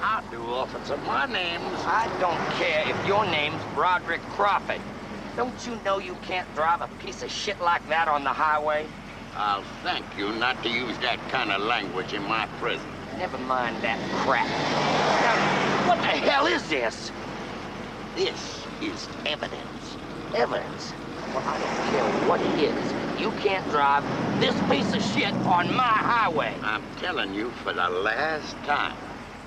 I do, officer. My name's... I don't care if your name's Broderick Crawford. Don't you know you can't drive a piece of shit like that on the highway? I'll thank you not to use that kind of language in my presence. Never mind that crap. Now, what the hell is this? This is evidence. Evidence? Well, I don't care what it is. You can't drive this piece of shit on my highway. I'm telling you for the last time.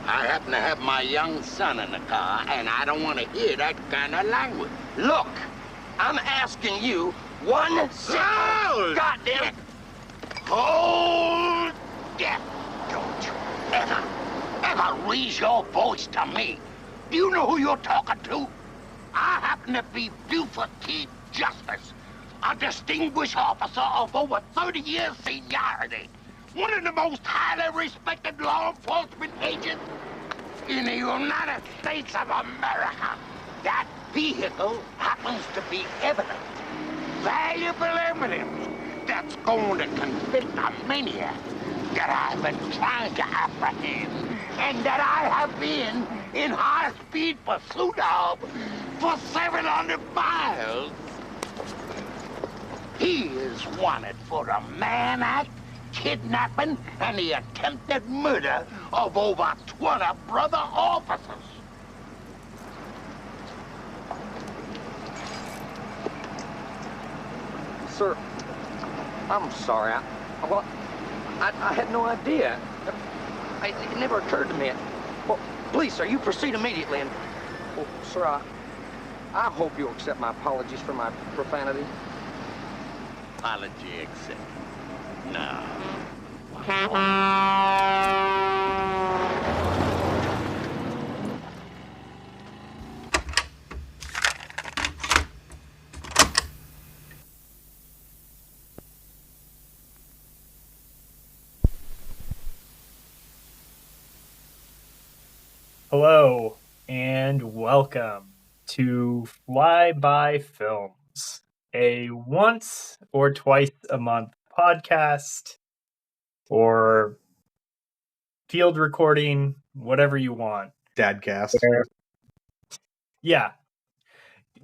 I happen to have my young son in the car, and I don't want to hear that kind of language. Look, I'm asking you one simple goddamn... Hold it! Don't you ever raise your voice to me. Do you know who you're talking to? I happen to be Buford T. Justice, a distinguished officer of over 30 years seniority. One of the most highly respected law enforcement agents in the United States of America. That vehicle happens to be evidence, valuable evidence, that's going to convict a maniac that I've been trying to apprehend and that I have been in high-speed pursuit of for 700 miles. He is wanted for a Mann Act, kidnapping, and the attempted murder of over 20 brother officers. Sir, I'm sorry. I had no idea. It never occurred to me. Well, please, sir, you proceed immediately. And, well, sir, I hope you'll accept my apologies for my profanity. Apology accepted. No. Hello, and welcome to Fly By Films, a once or twice a month podcast or field recording, whatever you want. Dadcast. Yeah.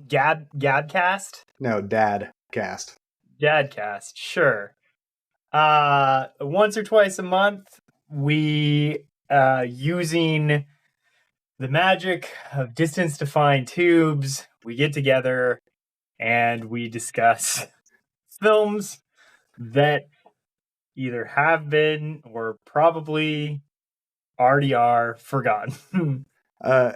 Gadcast? No, Dadcast. Dadcast, sure. Once or twice a month, we, using the magic of distance-defying tubes, we get together and we discuss films that either have been or probably already are forgotten. I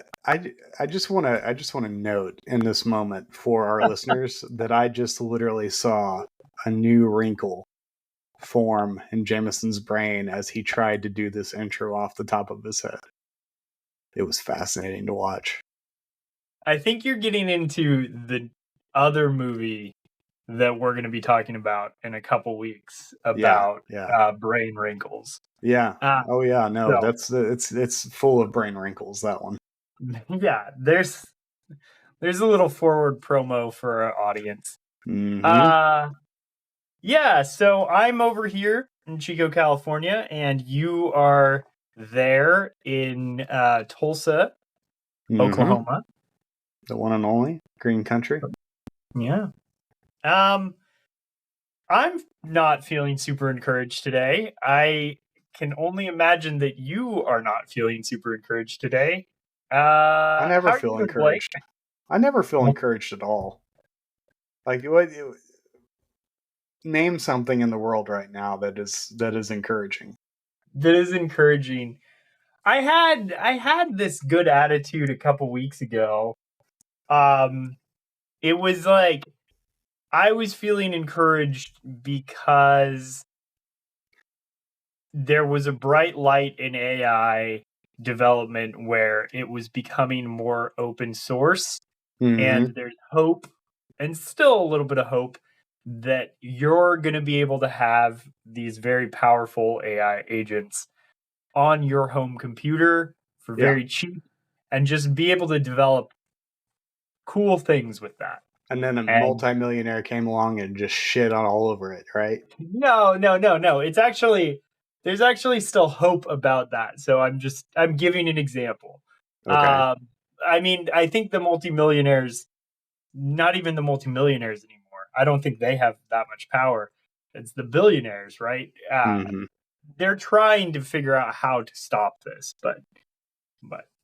just want to note in this moment for our listeners that I just literally saw a new wrinkle form in Jameson's brain as he tried to do this intro off the top of his head. It was fascinating to watch. I think you're getting into the other movie that we're going to be talking about in a couple weeks about brain wrinkles. Yeah. Oh yeah. No, so, it's full of brain wrinkles. That one. Yeah. There's a little forward promo for our audience. Mm-hmm. Yeah. So I'm over here in Chico, California, and you are there in Tulsa, Oklahoma. The one and only Green Country. Yeah. I'm not feeling super encouraged today. I can only imagine that you are not feeling super encouraged today. I never feel encouraged. I never feel encouraged at all. Like, name something in the world right now that is encouraging. That is encouraging. I had this good attitude a couple weeks ago. It was like I was feeling encouraged because there was a bright light in AI development where it was becoming more open source, and there's hope, and still a little bit of hope, that you're going to be able to have these very powerful AI agents on your home computer for very cheap and just be able to develop cool things with that. And then a multimillionaire came along and just shit on all over it, right? No. It's actually there's actually still hope about that. So I'm giving an example. Okay. I mean, I think the multimillionaires, not even the multimillionaires anymore. I don't think they have that much power. It's the billionaires, right? Hmm. They're trying to figure out how to stop this, but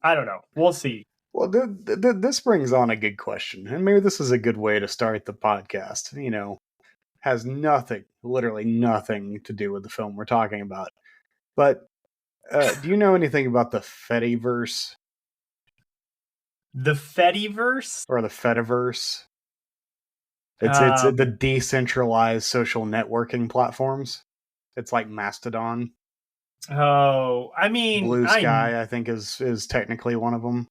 I don't know. We'll see. Well, this brings on a good question, and maybe this is a good way to start the podcast. Has nothing, literally nothing, to do with the film we're talking about. But do you know anything about the Fediverse? The Fediverse? Or the Fediverse? It's Um, the decentralized social networking platforms. It's like Mastodon. oh, I mean, Blue Sky, I think, is technically one of them.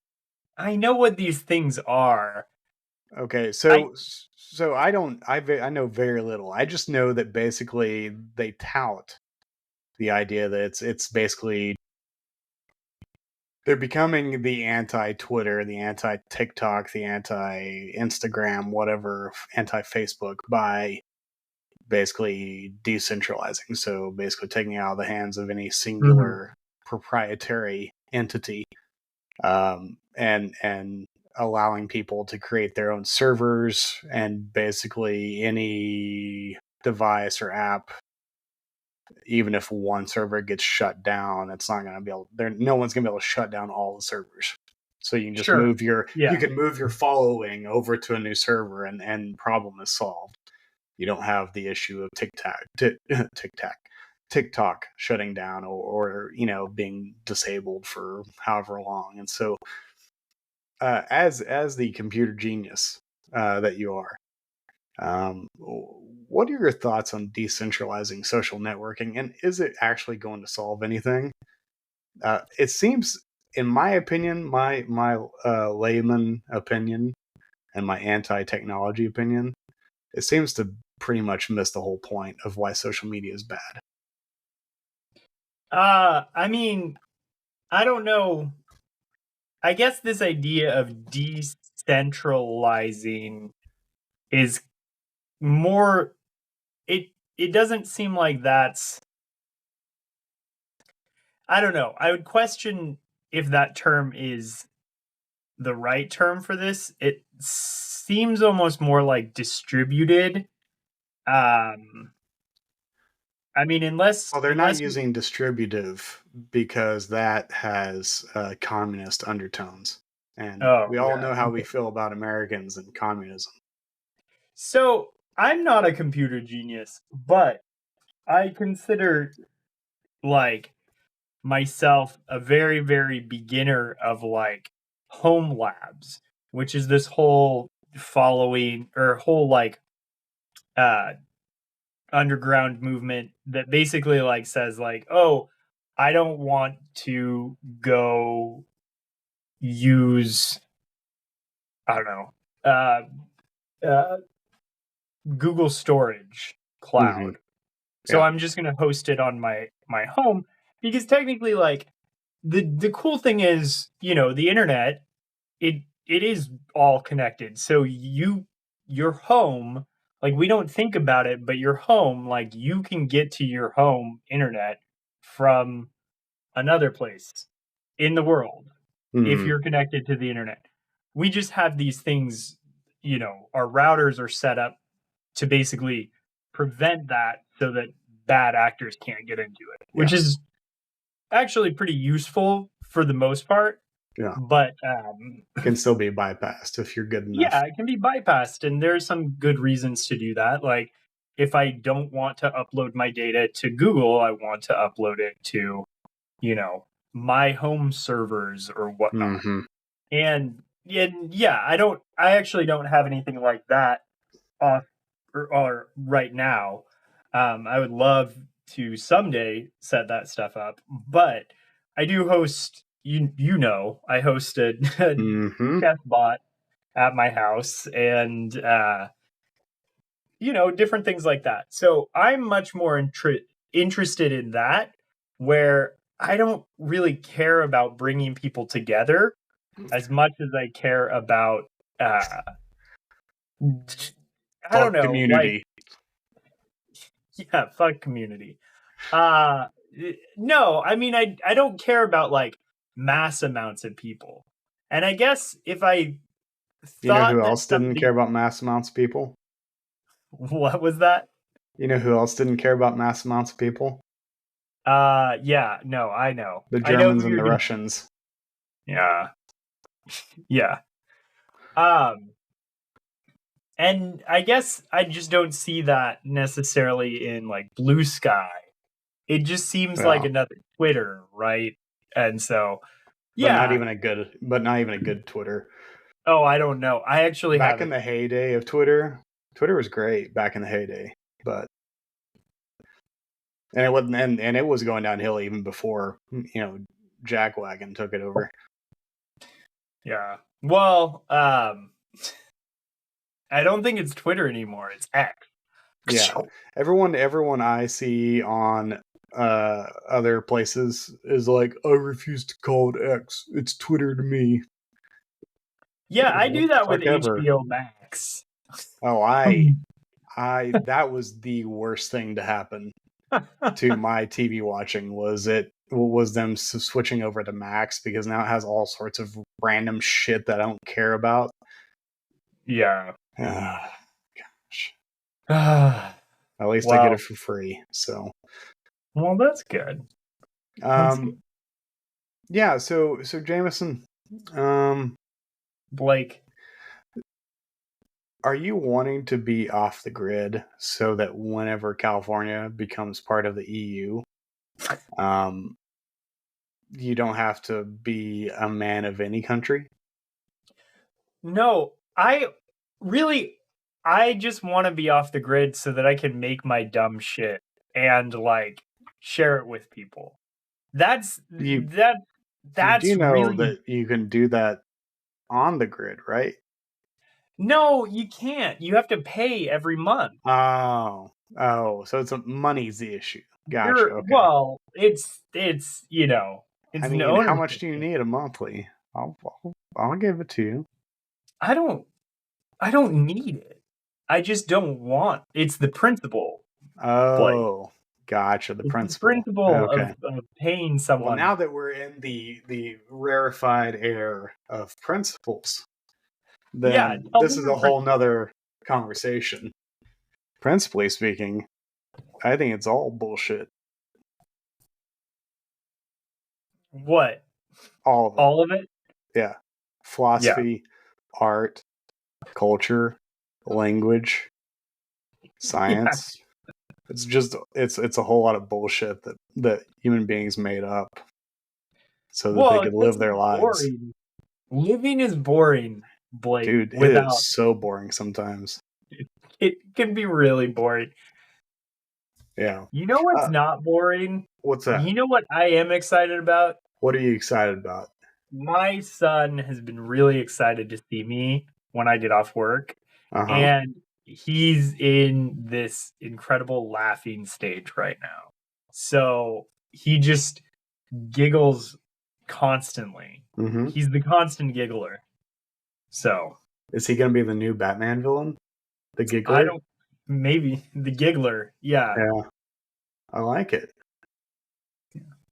I know what these things are. Okay, I so I know very little. I just know that basically they tout the idea that it's basically they're becoming the anti-Twitter, the anti-TikTok, the anti-Instagram, whatever, anti-Facebook by basically decentralizing. So basically taking it out of the hands of any singular proprietary entity, and allowing people to create their own servers, and basically any device or app, even if one server gets shut down, it's not going to be able there. No one's going to be able to shut down all the servers. So you can just Sure. you can move your following over to a new server, and problem is solved. You don't have the issue of TikTok shutting down, or being disabled for however long. And so, as the computer genius that you are, what are your thoughts on decentralizing social networking, and is it actually going to solve anything? It seems, in my opinion, my layman opinion, and my anti-technology opinion, it seems to pretty much miss the whole point of why social media is bad. I mean, I don't know. I guess this idea of decentralizing is more it doesn't seem like that's I don't know. I would question if that term is the right term for this. It seems almost more like distributed. Um I mean, Well, they're not unless using distributive because that has communist undertones, and oh we all yeah. know how we Okay. feel about Americans and communism. So I'm not a computer genius, but I consider like myself a very, very beginner of like home labs, which is this whole following or whole like uh underground movement that basically like says like, oh, I don't want to go use I don't know uh Google storage Hmm. cloud. So Yeah. I'm just gonna host it on my home because technically like the cool thing is, the internet, it is all connected. So your home, like we don't think about it, but your home, like you can get to your home internet from another place in the world if Hmm. you're connected to the internet. We just have these things, our routers are set up to basically prevent that so that bad actors can't get into it, which Yeah. is actually pretty useful for the most part. Yeah. But Can still be bypassed if you're good enough. yeah, it can be bypassed, and there's some good reasons to do that. Like, if I don't want to upload my data to Google, I want to upload it to, you know, my home servers or whatnot. Hmm. And yeah, I actually don't have anything like that off or right now. I would love to someday set that stuff up, but I do host. I host a Hmm. chess bot at my house, and different things like that. So I'm much more interested in that, where I don't really care about bringing people together as much as I care about uh, I don't Fuck know, like community. yeah, fuck community. Uh no, I mean, I don't care about like mass amounts of people. And I guess if I You know who thought that else didn't care about mass amounts of people? what was that? You know who else didn't care about mass amounts of people? Yeah, no, I know. The I know Germans who and you're the gonna... Russians. Yeah. Yeah. Um, and I guess I just don't see that necessarily in like Blue Sky. It just seems like Yeah. another Twitter, right? And so, But not yeah. even a good Twitter. Oh, I don't know. I actually Back haven't. in the heyday of Twitter was great back in the heyday, but and it wasn't and it was going downhill even before, Jackwagon took it over. Yeah. Well, I don't think it's Twitter anymore. It's X. Yeah. Everyone I see on other places is like, I refuse to call it X. It's Twitter to me. Yeah, I do that with Fuck ever. HBO Max. Oh, that was the worst thing to happen to my TV watching was them switching over to Max, because now it has all sorts of random shit that I don't care about. Yeah. Gosh. At At least I get it for free. So. Well, that's good. Yeah. So Jameson, Blake, are you wanting to be off the grid so that whenever California becomes part of the EU, you don't have to be a man of any country? No, I just want to be off the grid so that I can make my dumb shit and like share it with people. That's you know really... that you can do that on the grid, right? No, you can't. You have to pay every month. Oh, so money's the issue. Gotcha. Okay. Well, it's it's I mean, how much do you need a monthly? I'll give it to you. I don't need it. I just don't want. It's the principle. Oh, gotcha. The principle. Of paying someone. Well, now that we're in the rarefied air of principles, then this is a whole nother conversation. Principally speaking, I think it's all bullshit. What? All of it. All of it? Yeah. Philosophy, art, culture, language, science. It's just it's a whole lot of bullshit that human beings made up so that they could live their lives. Boring. Living is boring, Blake. Dude, it is so boring sometimes. It can be really boring. Yeah. You know what's not boring? What's that? You know what I am excited about? What are you excited about? My son has been really excited to see me when I get off work. Uh-huh. And he's in this incredible laughing stage right now. So he just giggles constantly. Mm-hmm. He's the constant giggler. So is he going to be the new Batman villain? The giggler? Maybe the giggler. Yeah. Yeah. I like it.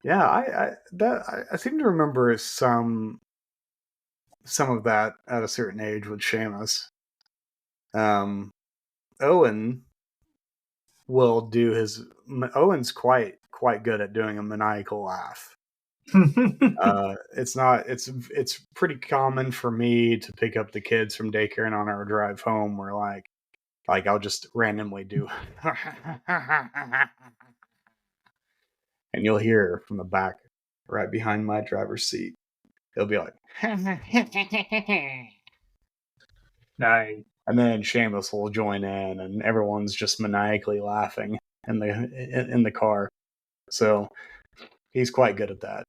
Yeah, I seem to remember some of that at a certain age with Seamus. Owen will do his. Owen's quite good at doing a maniacal laugh. It's pretty common for me to pick up the kids from daycare, and on our drive home, we're like I'll just randomly do, and you'll hear from the back, right behind my driver's seat, he'll be like, nice. And then Seamus will join in, and everyone's just maniacally laughing in the car. So he's quite good at that.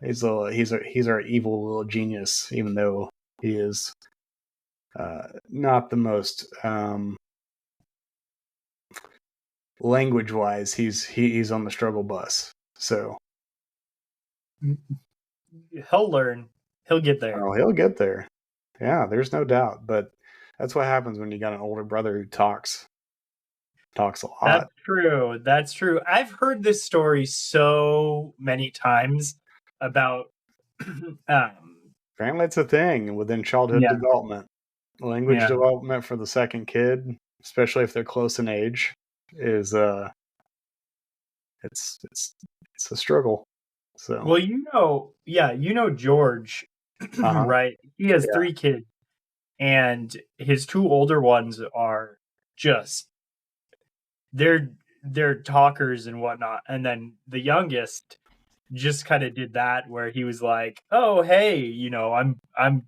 He's our evil little genius, even though he is not the most language-wise. He's on the struggle bus. So he'll learn. He'll get there. Oh, he'll get there. Yeah, there's no doubt. But that's what happens when you got an older brother who talks. talks a lot. That's true. That's true. I've heard this story so many times about Apparently it's a thing within childhood yeah, development. Language yeah. development for the second kid, especially if they're close in age, is it's a struggle. So Well, George, right? He has Yeah. 3 kids, and his 2 older ones are just they're talkers and whatnot. And then the youngest just kind of did that where he was like, "Oh, hey, I'm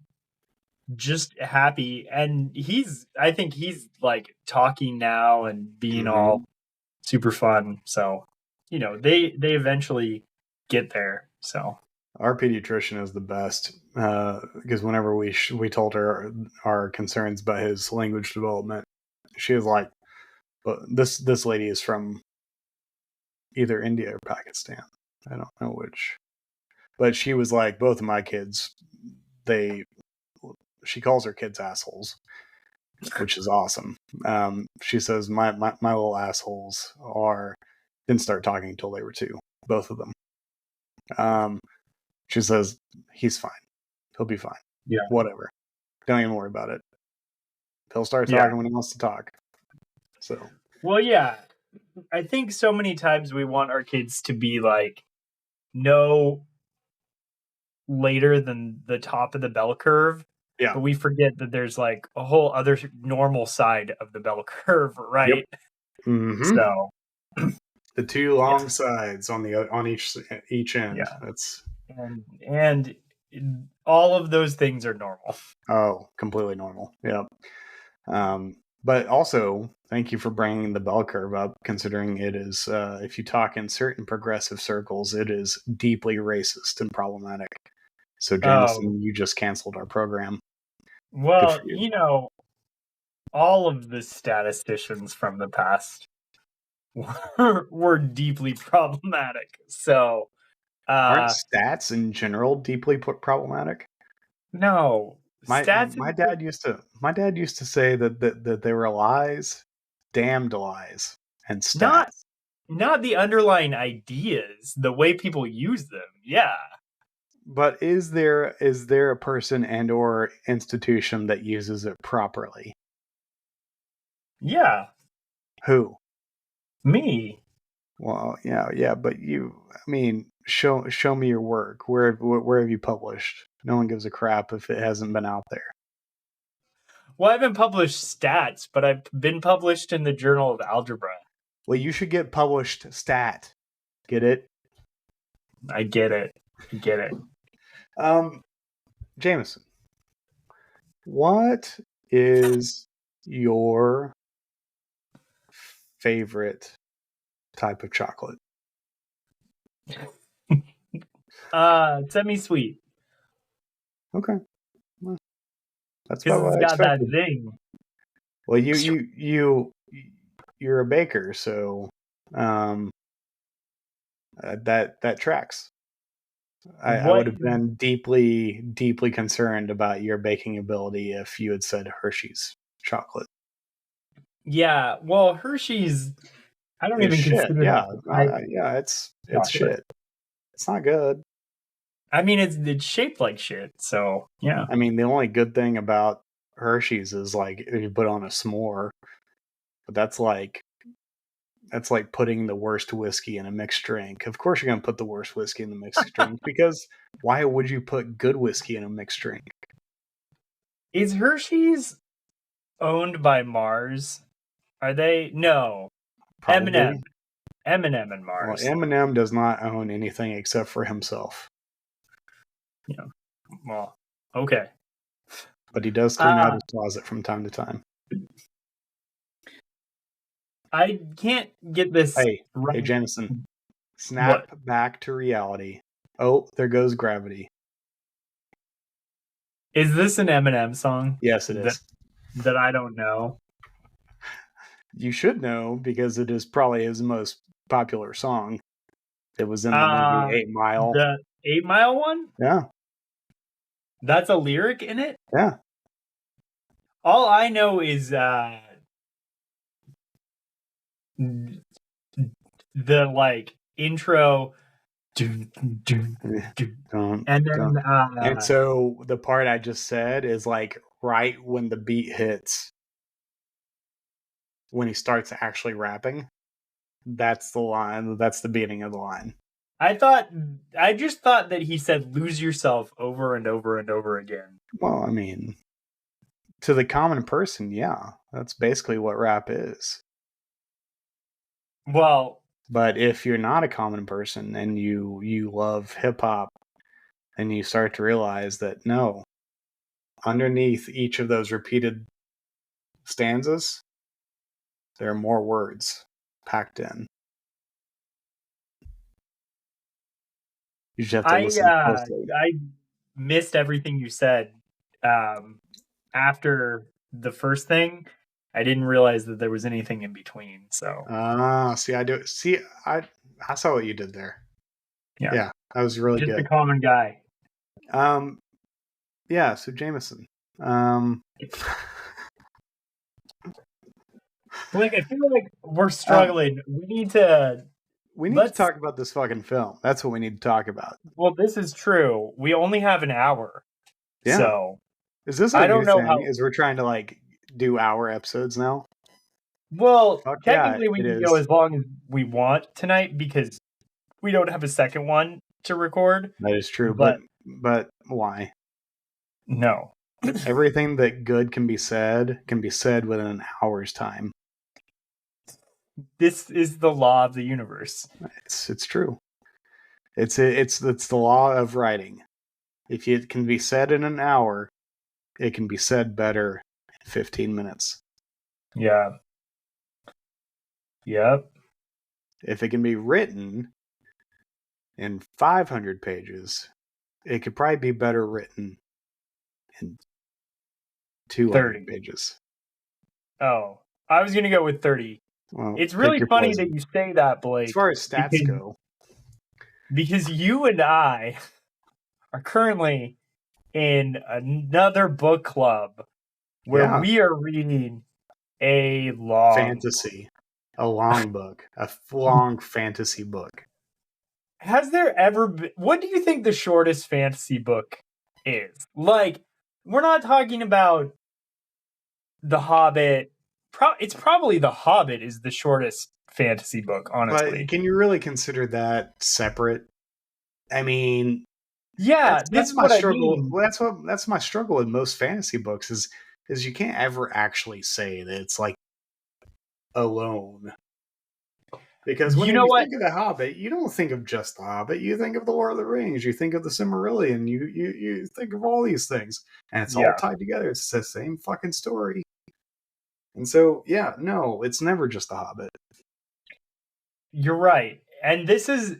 just happy." And I think he's like talking now and being all super fun. So, they eventually get there. So Our pediatrician is the best because whenever we told her our concerns about his language development, she was like, "But this lady is from either India or Pakistan. I don't know which." But she was like, both of my kids, she calls her kids assholes, which is awesome. She says my little assholes didn't start talking until they were 2, both of them. She says he's fine, he'll be fine. yeah, Whatever, don't even worry about it. He'll start yeah. talking when he wants to talk. So Well, yeah. I think so many times we want our kids to be like no later than the top of the bell curve. Yeah. But we forget that there's like a whole other normal side of the bell curve, right? Yep. Mm-hmm. So the 2 long sides on each end. Yeah. That's and all of those things are normal. Oh, completely normal. Yep. But also, thank you for bringing the bell curve up, considering it is, if you talk in certain progressive circles, it is deeply racist and problematic. So, Jameson, you just canceled our program. Well, all of the statisticians from the past were deeply problematic. So, aren't stats in general deeply problematic? No, my dad used to say that they were lies, damned lies, and stats. Not the underlying ideas, the way people use them. Yeah. But is there a person and or institution that uses it properly? Yeah. Who? Me. Well, yeah, but show me your work. Where have you published? No one gives a crap if it hasn't been out there. Well, I haven't published stats, but I've been published in the Journal of Algebra. Well, you should get published stat. Get it? I get it. Jameson, what is your favorite type of chocolate? Semi-sweet. Okay. Well, that's because what it's I got expected. that zing. Well, you're a baker, so that tracks. I would have been deeply, deeply concerned about your baking ability if you had said Hershey's chocolate. Yeah, well, Hershey's, I don't even consider that. It's shit. It's not good. I mean, it's shaped like shit, so yeah. I mean, the only good thing about Hershey's is like if you put on a s'more, but that's like putting the worst whiskey in a mixed drink. Of course, you're gonna put the worst whiskey in the mixed drink because why would you put good whiskey in a mixed drink? Is Hershey's owned by Mars? Are they? No. Probably. M&M and Mars. Well, M&M does not own anything except for himself. Yeah. Well, okay. But he does clean out his closet from time to time. I can't get this right. right. Hey, Jameson. Snap back to reality. Oh, there goes gravity. Is this an M&M song? Yes, it is. That I don't know. You should know because it is probably his most popular song. It was in the movie 8 Mile. The 8 Mile one? Yeah. That's a lyric in it? Yeah. All I know is the like intro, and then And so the part I just said is like right when the beat hits, when he starts actually rapping. That's the line. That's the beginning of the line. I just thought that he said "lose yourself" over and over and over again. Well, I mean, to the common person, yeah, that's basically what rap is. Well, but if you're not a common person and you love hip hop, and you start to realize that no, underneath each of those repeated stanzas, there are more words packed in. You just have to listen closely. I missed everything you said. After the first thing, I didn't realize that there was anything in between. So see, I do. See, I saw what you did there. Yeah, that was really just good. a common guy. Yeah. So Jameson. Like, I feel like we're struggling. We need to talk about this fucking film. That's what we need to talk about. Well, this is true. We only have an hour. Yeah. So is this a new thing? Is we're trying to like do hour episodes now? Well, technically we can go as long as we want tonight because we don't have a second one to record. That is true, but why? No. Everything that good can be said within an hour's time. This is the law of the universe. It's true. It's the law of writing. If it can be said in an hour, it can be said better in 15 minutes. Yeah. Yep. If it can be written in 500 pages, it could probably be better written in 200 pages. Oh, I was going to go with 30. Well, it's really funny that you say that, Blake. As far as stats go. Because you and I are currently in another book club where we are reading a long fantasy. A long book. A long fantasy book. Has there ever been... What do you think the shortest fantasy book is? Like, we're not talking about The Hobbit. It's probably The Hobbit is the shortest fantasy book, honestly. But can you really consider that separate? I mean, yeah, that's my struggle. That's my struggle with most fantasy books is you can't ever actually say that it's like alone. Because when you think of The Hobbit, you don't think of just The Hobbit. You think of The Lord of the Rings. You think of the Silmarillion. You think of all these things, and it's all tied together. It's the same fucking story. And so, no, it's never just The Hobbit. You're right. And this is...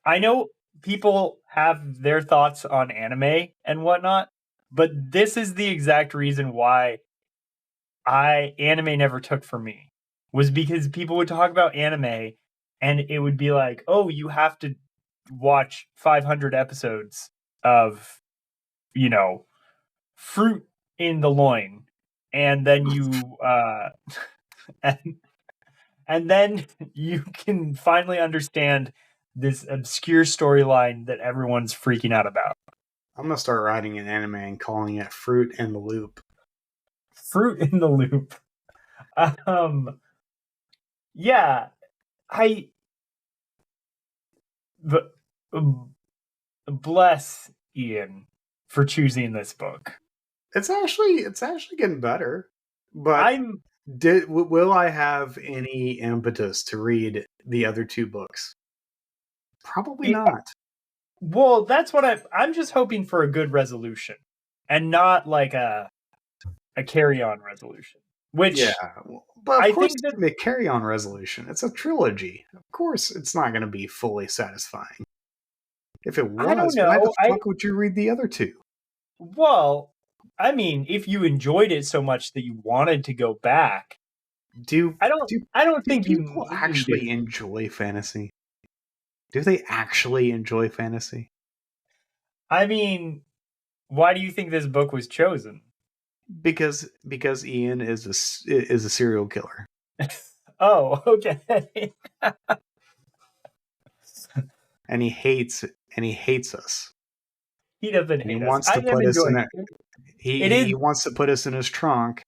I know people have their thoughts on anime and whatnot, but this is the exact reason why anime never took for me. Was because people would talk about anime, and it would be like, oh, you have to watch 500 episodes of, Fruit in the Loin. And then you, and then you can finally understand this obscure storyline that everyone's freaking out about. I'm going to start writing an anime and calling it Fruit in the Loop. Fruit in the Loop. Yeah, bless Ian for choosing this book. It's actually getting better. But will I have any impetus to read the other two books? Probably not. Well, that's what I'm just hoping for a good resolution and not like a carry-on resolution. Which but of course it's going to be a carry-on resolution. It's a trilogy. Of course it's not going to be fully satisfying. If it was, why the fuck would you read the other two? Well, I mean, if you enjoyed it so much that you wanted to go back, I don't think people actually enjoy fantasy. Do they actually enjoy fantasy? I mean, why do you think this book was chosen? Because Ian is a serial killer. Oh, okay. And he hates us. He doesn't And he hate us. wants I to am put us in enjoying a it. It is he wants to put us in his trunk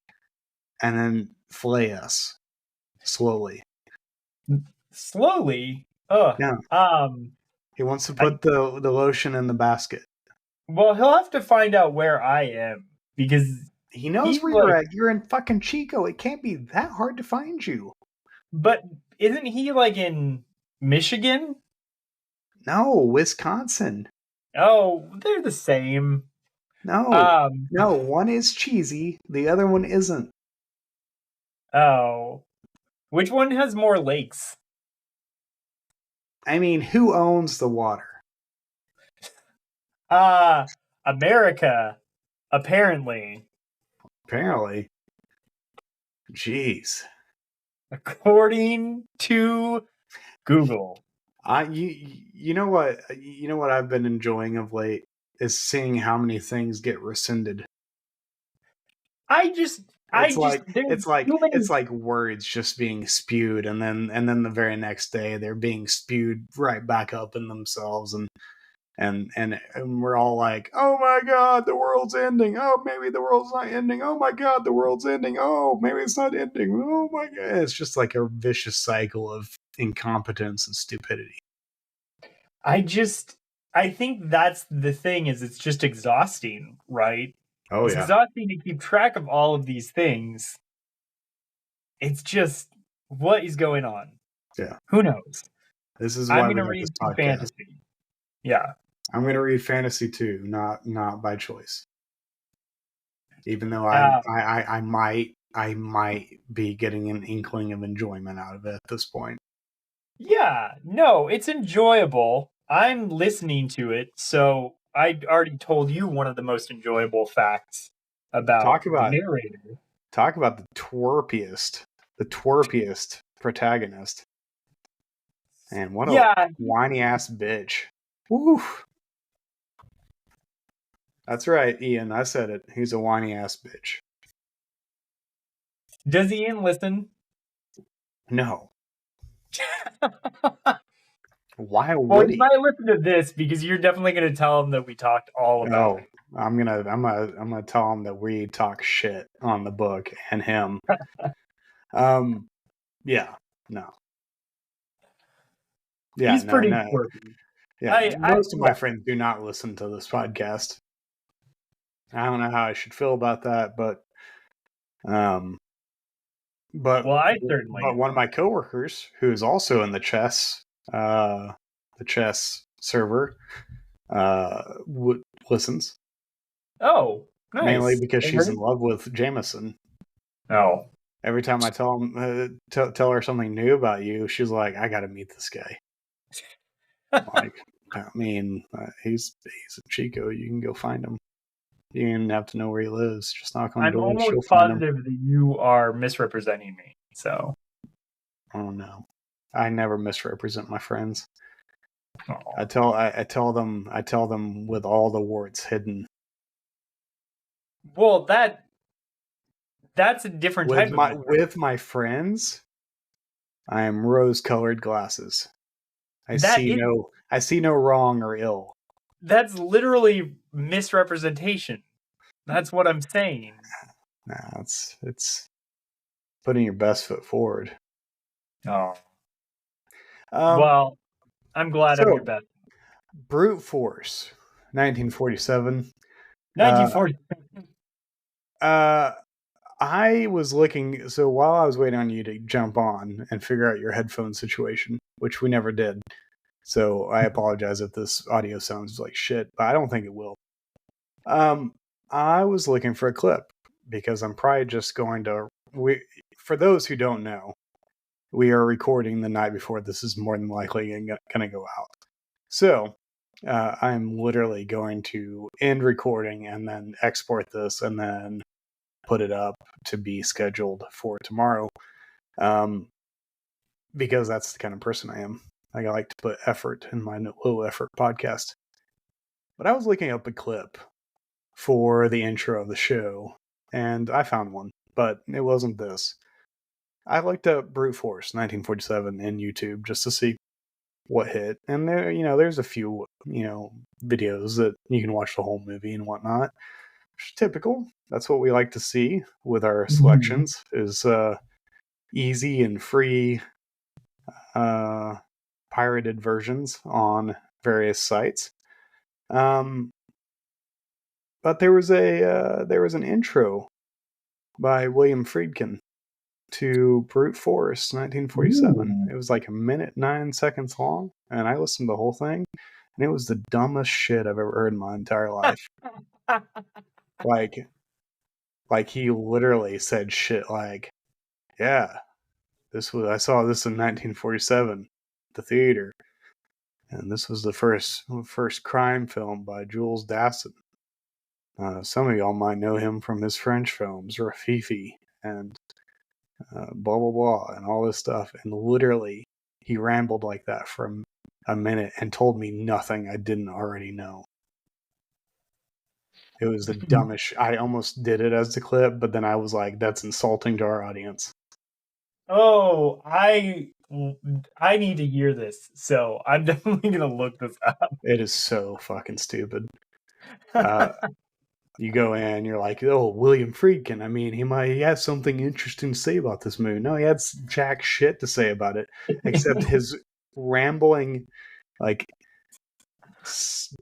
and then flay us slowly. slowly. Ugh. Yeah. He wants to I put the lotion in the basket. well, he'll have to find out where I am because He knows he's where you're like, at. You're in fucking Chico. It can't be that hard to find you. but isn't he like in Michigan? No, Wisconsin. Oh, they're the same. No. No, one is cheesy, the other one isn't. Oh, which one has more lakes? I mean, who owns the water? America, apparently, Apparently. Jeez. according to Google. You know what I've been enjoying of late is seeing how many things get rescinded. It's like words just being spewed and then the very next day they're being spewed right back up in themselves and we're all like, oh my god, the world's ending. Oh, maybe the world's not ending. Oh my god, the world's ending. Oh, maybe it's not ending. Oh my god. It's just like a vicious cycle of incompetence and stupidity. I think that's the thing is it's just exhausting, right? Oh, it's yeah. exhausting to keep track of all of these things. It's just, what is going on? Yeah. Who knows? This is why I'm we going to have read this some podcast. fantasy. Yeah. I'm going to read fantasy too, not by choice. Even though I might be getting an inkling of enjoyment out of it at this point. Yeah, no, it's enjoyable. I'm listening to it, so I already told you one of the most enjoyable facts about the narrator. Talk about the twerpiest protagonist. And what a whiny ass bitch. Woo. That's right, Ian. I said it. He's a whiny ass bitch. Does Ian listen? No. Why would well, he? He might listen to this because you're definitely going to tell him that we talked all about it. I'm gonna tell him that we talk shit on the book and him. Yeah, no. Yeah, he's pretty quirky. Yeah, most of my friends do not listen to this podcast. I don't know how I should feel about that, but well, I certainly. But one of my coworkers, who is also in the chess server, listens. Oh, nice. Mainly because she's in love with Jameson. Oh. Every time I tell her something new about you, she's like, "I got to meet this guy." Like, I mean, he's in Chico. You can go find him. You don't even have to know where he lives. Just knock on the door. I'm almost positive that you are misrepresenting me. So. Oh no, I never misrepresent my friends. Oh. I tell them with all the warts hidden. Well, that's a different type of with my friends. I am rose-colored glasses. I see no wrong or ill. That's literally misrepresentation. That's what I'm saying. Nah, it's putting your best foot forward. Oh. Well, I'm glad I'm your best. Brute Force, 1947. 1947. I was looking, so while I was waiting on you to jump on and figure out your headphone situation, which we never did, so I apologize if this audio sounds like shit, but I don't think it will. I was looking for a clip because I'm probably just going to. For those who don't know, we are recording the night before this is more than likely going to go out. So I'm literally going to end recording and then export this and then put it up to be scheduled for tomorrow. Because that's the kind of person I am. I like to put effort in my low effort podcast. But I was looking up a clip for the intro of the show, and I found one, but it wasn't this. I looked up Brute Force 1947 in YouTube just to see what hit, and there's a few videos that you can watch the whole movie and whatnot. Which is typical. That's what we like to see with our selections is easy and free pirated versions on various sites. But there was an intro by William Friedkin to Brute Force 1947. It was like 1:09 long, and I listened to the whole thing, and it was the dumbest shit I've ever heard in my entire life. Like he literally said shit like, "Yeah, I saw this in 1947 at the theater, and this was the first crime film by Jules Dassin. Some of y'all might know him from his French films, Rafifi, and blah blah blah, and all this stuff." And literally, he rambled like that for a minute and told me nothing I didn't already know. It was the dumbest. I almost did it as the clip, but then I was like, "That's insulting to our audience." Oh, I need to hear this, so I'm definitely gonna look this up. It is so fucking stupid. You go in, you're like, "Oh, William Friedkin. I mean, he has something interesting to say about this movie." No, he had jack shit to say about it, except his rambling, like,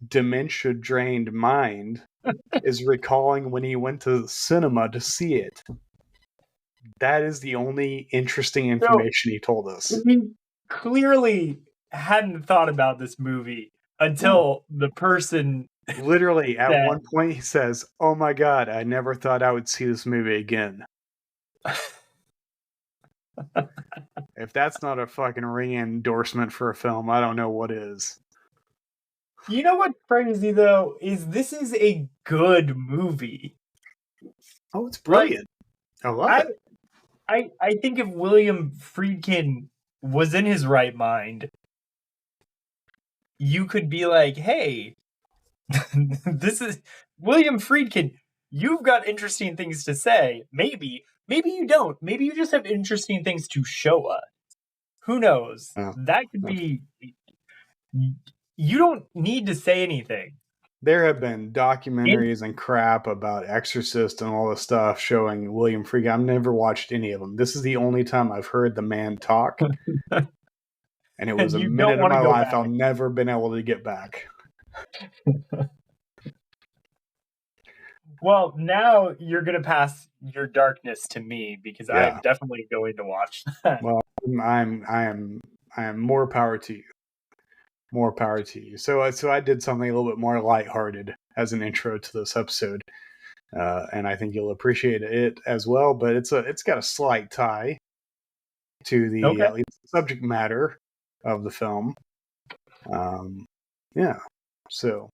dementia-drained mind is recalling when he went to the cinema to see it. That is the only interesting information he told us. He clearly hadn't thought about this movie until the person literally at one point he says, "Oh my god, I never thought I would see this movie again." If that's not a fucking ringing endorsement for a film, I don't know what is. You know what's crazy though is this is a good movie. Oh, it's brilliant. I love it. I think if William Friedkin was in his right mind, you could be like, "Hey, this is William Friedkin. You've got interesting things to say. Maybe you don't. Maybe you just have interesting things to show us. Who knows? That could be. You don't need to say anything." There have been documentaries and crap about Exorcist and all this stuff showing William Friedkin. I've never watched any of them. This is the only time I've heard the man talk. And it was a minute of my life I'll never been able to get back. Well, now you're going to pass your darkness to me because I'm definitely going to watch that. Well, I am more power to you. More power to you. So I did something a little bit more lighthearted as an intro to this episode, and I think you'll appreciate it as well. But it's got a slight tie to the at least subject matter of the film. So,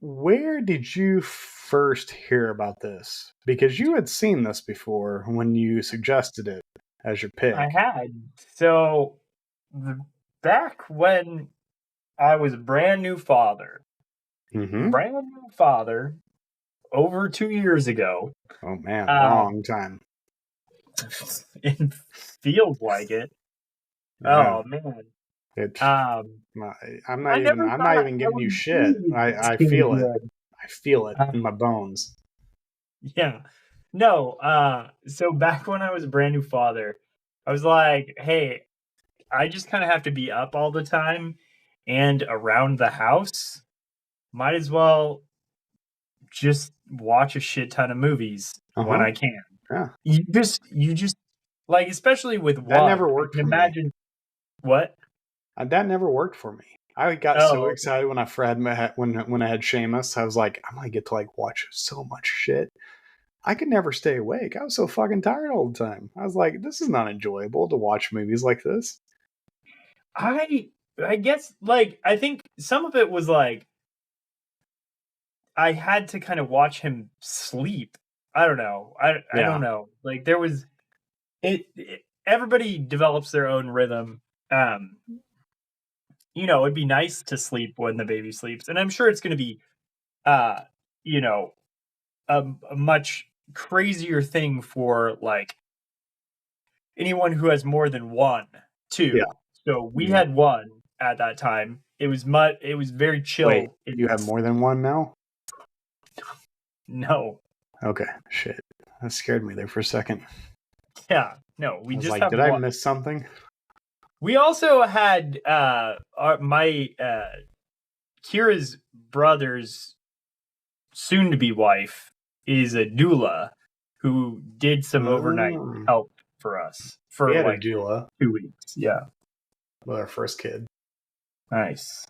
where did you first hear about this? Because you had seen this before when you suggested it as your pick. I had. So back when I was a brand new father, over 2 years ago. Oh man, long time. It feels like it. Yeah. Oh man. I'm not even giving you shit. I feel it. I feel it in my bones. Yeah. No, so back when I was a brand new father, I was like, hey, I just kind of have to be up all the time and around the house. Might as well just watch a shit ton of movies when I can. Yeah. You just like, especially with that never worked for me. What? That never worked for me. I got so excited when I had Seamus. I was like, I'm gonna get to like watch so much shit. I could never stay awake. I was so fucking tired all the time. I was like, this is not enjoyable to watch movies like this. I guess, like, I think some of it was like I had to kind of watch him sleep. I don't know. I don't know. Like, there was everybody develops their own rhythm. It'd be nice to sleep when the baby sleeps, and I'm sure it's going to be a much crazier thing for like anyone who has more than one, too. Yeah. So we Yeah. had one at that time. It was very chill. Wait, you have more than one now? No. Okay, shit. That scared me there for a second. Yeah, no, we I was just like, have did one. I miss something? We also had my Kira's brother's soon-to-be wife is a doula who did some overnight help for us for We had like a doula 2 weeks. Yeah, with our first kid. nice.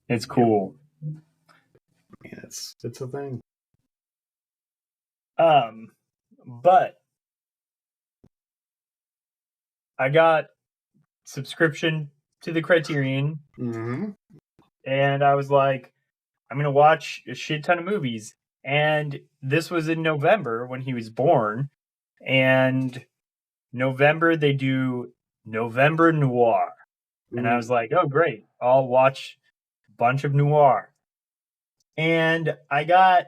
It's cool. I mean, it's a thing. But I got subscription to the Criterion, and I was like, I'm gonna watch a shit ton of movies. And this was in November when he was born, and November they do November Noir, and I was like, oh great, I'll watch a bunch of noir. And I got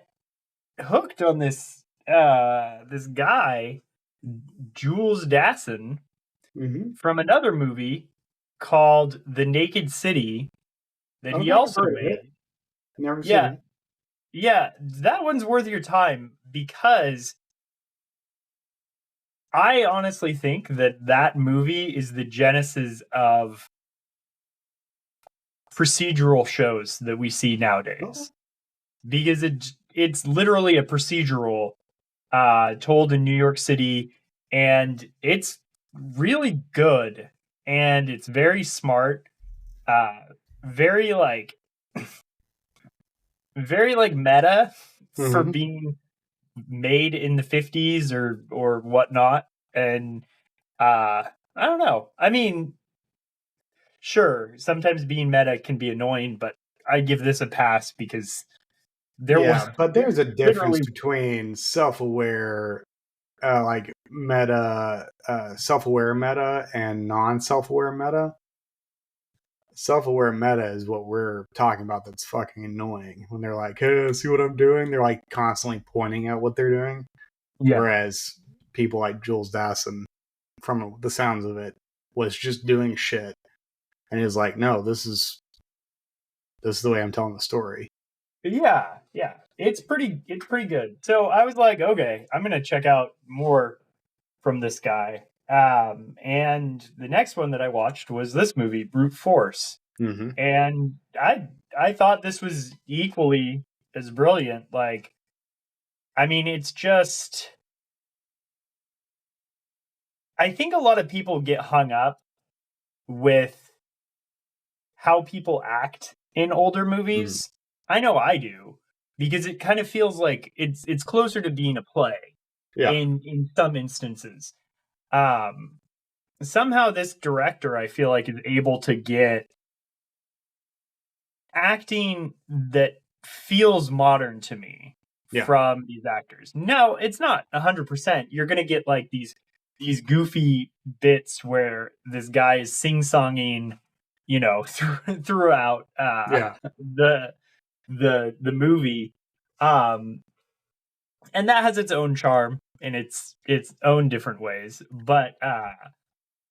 hooked on this this guy, Jules Dassin, from another movie called The Naked City that he also made. Never seen it. Yeah, that one's worth your time because I honestly think that movie is the genesis of procedural shows that we see nowadays. Because it's literally a procedural told in New York City, and it's really good, and it's very smart, very like meta for being made in the 50s or whatnot. And I don't know. I mean, sure, sometimes being meta can be annoying, but I give this a pass because but there's a difference between self-aware like meta, self-aware meta and non-self-aware meta. Self-aware meta is what we're talking about. That's fucking annoying when they're like, hey, see what I'm doing? They're like constantly pointing at what they're doing. Whereas people like Jules Dassin, from the sounds of it, was just doing shit. And he was like, no, this is the way I'm telling the story. Yeah. It's pretty good. So I was like, okay, I'm gonna check out more from this guy. And the next one that I watched was this movie, Brute Force. And I thought this was equally as brilliant. Like, I mean, it's just, I think a lot of people get hung up with how people act in older movies. I know I do, because it kind of feels like it's closer to being a play in some instances. Somehow this director, I feel like, is able to get acting that feels modern to me from these actors. No, it's not 100%. You're going to get like these goofy bits where this guy is sing-songing, throughout the movie. And that has its own charm in its own different ways. But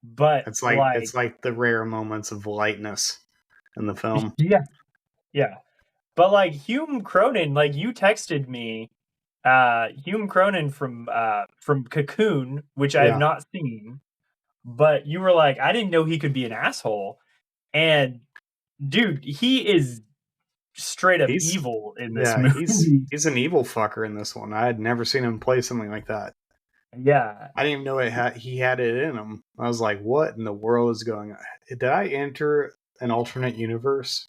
it's like the rare moments of lightness in the film. Yeah. But like Hume Cronin, like you texted me, Hume Cronin from Cocoon, which I have not seen, but you were like, I didn't know he could be an asshole. And dude, he is straight up evil in this movie. He's an evil fucker in this one. I had never seen him play something like that. Yeah. I didn't even know he had it in him. I was like, what in the world is going on? Did I enter an alternate universe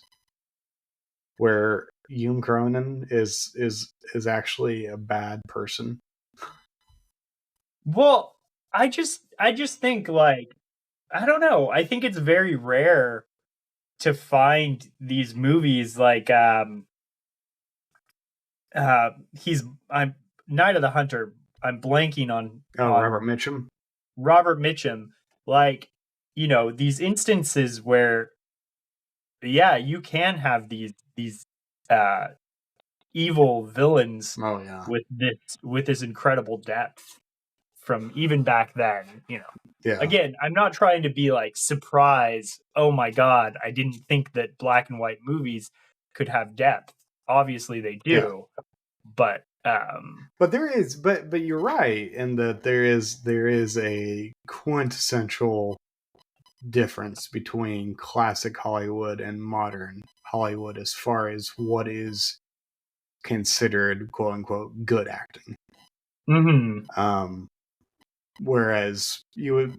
where Hume Cronin is actually a bad person? Well, I just think, like, I don't know. I think it's very rare to find these movies like I'm Night of the Hunter. I'm blanking on Robert Mitchum. Robert Mitchum. Like, these instances where you can have these evil villains with this incredible depth from even back then, you know. Yeah. Again, I'm not trying to be like surprise. Oh my God, I didn't think that black and white movies could have depth. Obviously they do, but you're right in that there is a quintessential difference between classic Hollywood and modern Hollywood as far as what is considered quote unquote good acting. Whereas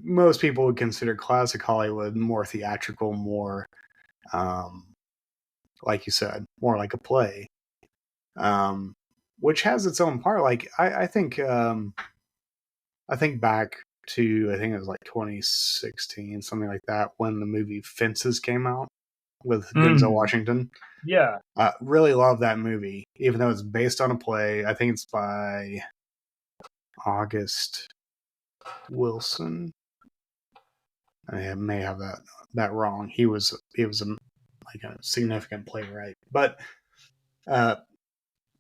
most people would consider classic Hollywood more theatrical, more like you said, more like a play. Which has its own part. Like I think back to, I think it was like 2016, something like that, when the movie Fences came out with Denzel Washington. Yeah. Really love that movie, even though it's based on a play. I think it's by August Wilson. I may have that wrong. He was like a significant playwright, but a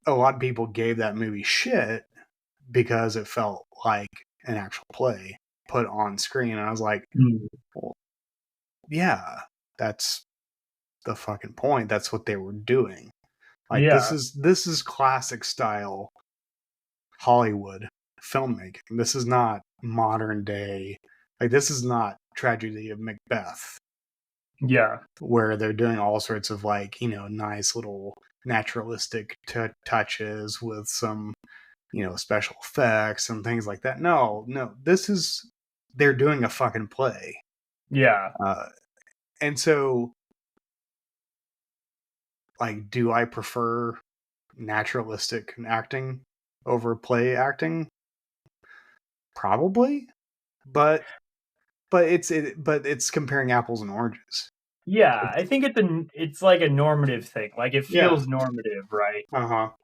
lot of people gave that movie shit because it felt like an actual play put on screen. And I was like, well, yeah, that's the fucking point. That's what they were doing. Like, this is classic style Hollywood filmmaking. This is not modern day. Like, this is not Tragedy of Macbeth. Yeah. Where they're doing all sorts of, like, you know, nice little naturalistic touches with some, you know, special effects and things like that. No, they're doing a fucking play. Yeah. And so, like, do I prefer naturalistic acting over play acting? Probably, but it's comparing apples and oranges. Yeah, I think it's like a normative thing. Like, it feels normative, right? But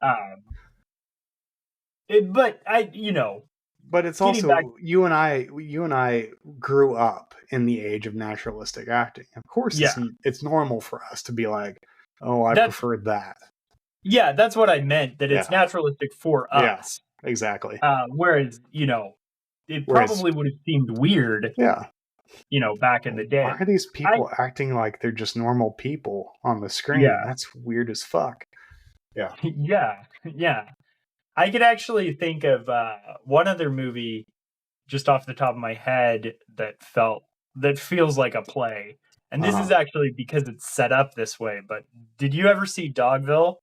but it's also you and I grew up in the age of naturalistic acting. Of course, it's normal for us to be like, oh, I prefer that. Yeah, that's what I meant. That it's naturalistic for us. Yeah, exactly. Whereas, it probably would have seemed weird. Yeah. Back in the day. Why are these people acting like they're just normal people on the screen? Yeah. That's weird as fuck. Yeah. Yeah. I could actually think of one other movie just off the top of my head that feels like a play. And this is actually because it's set up this way. But did you ever see Dogville?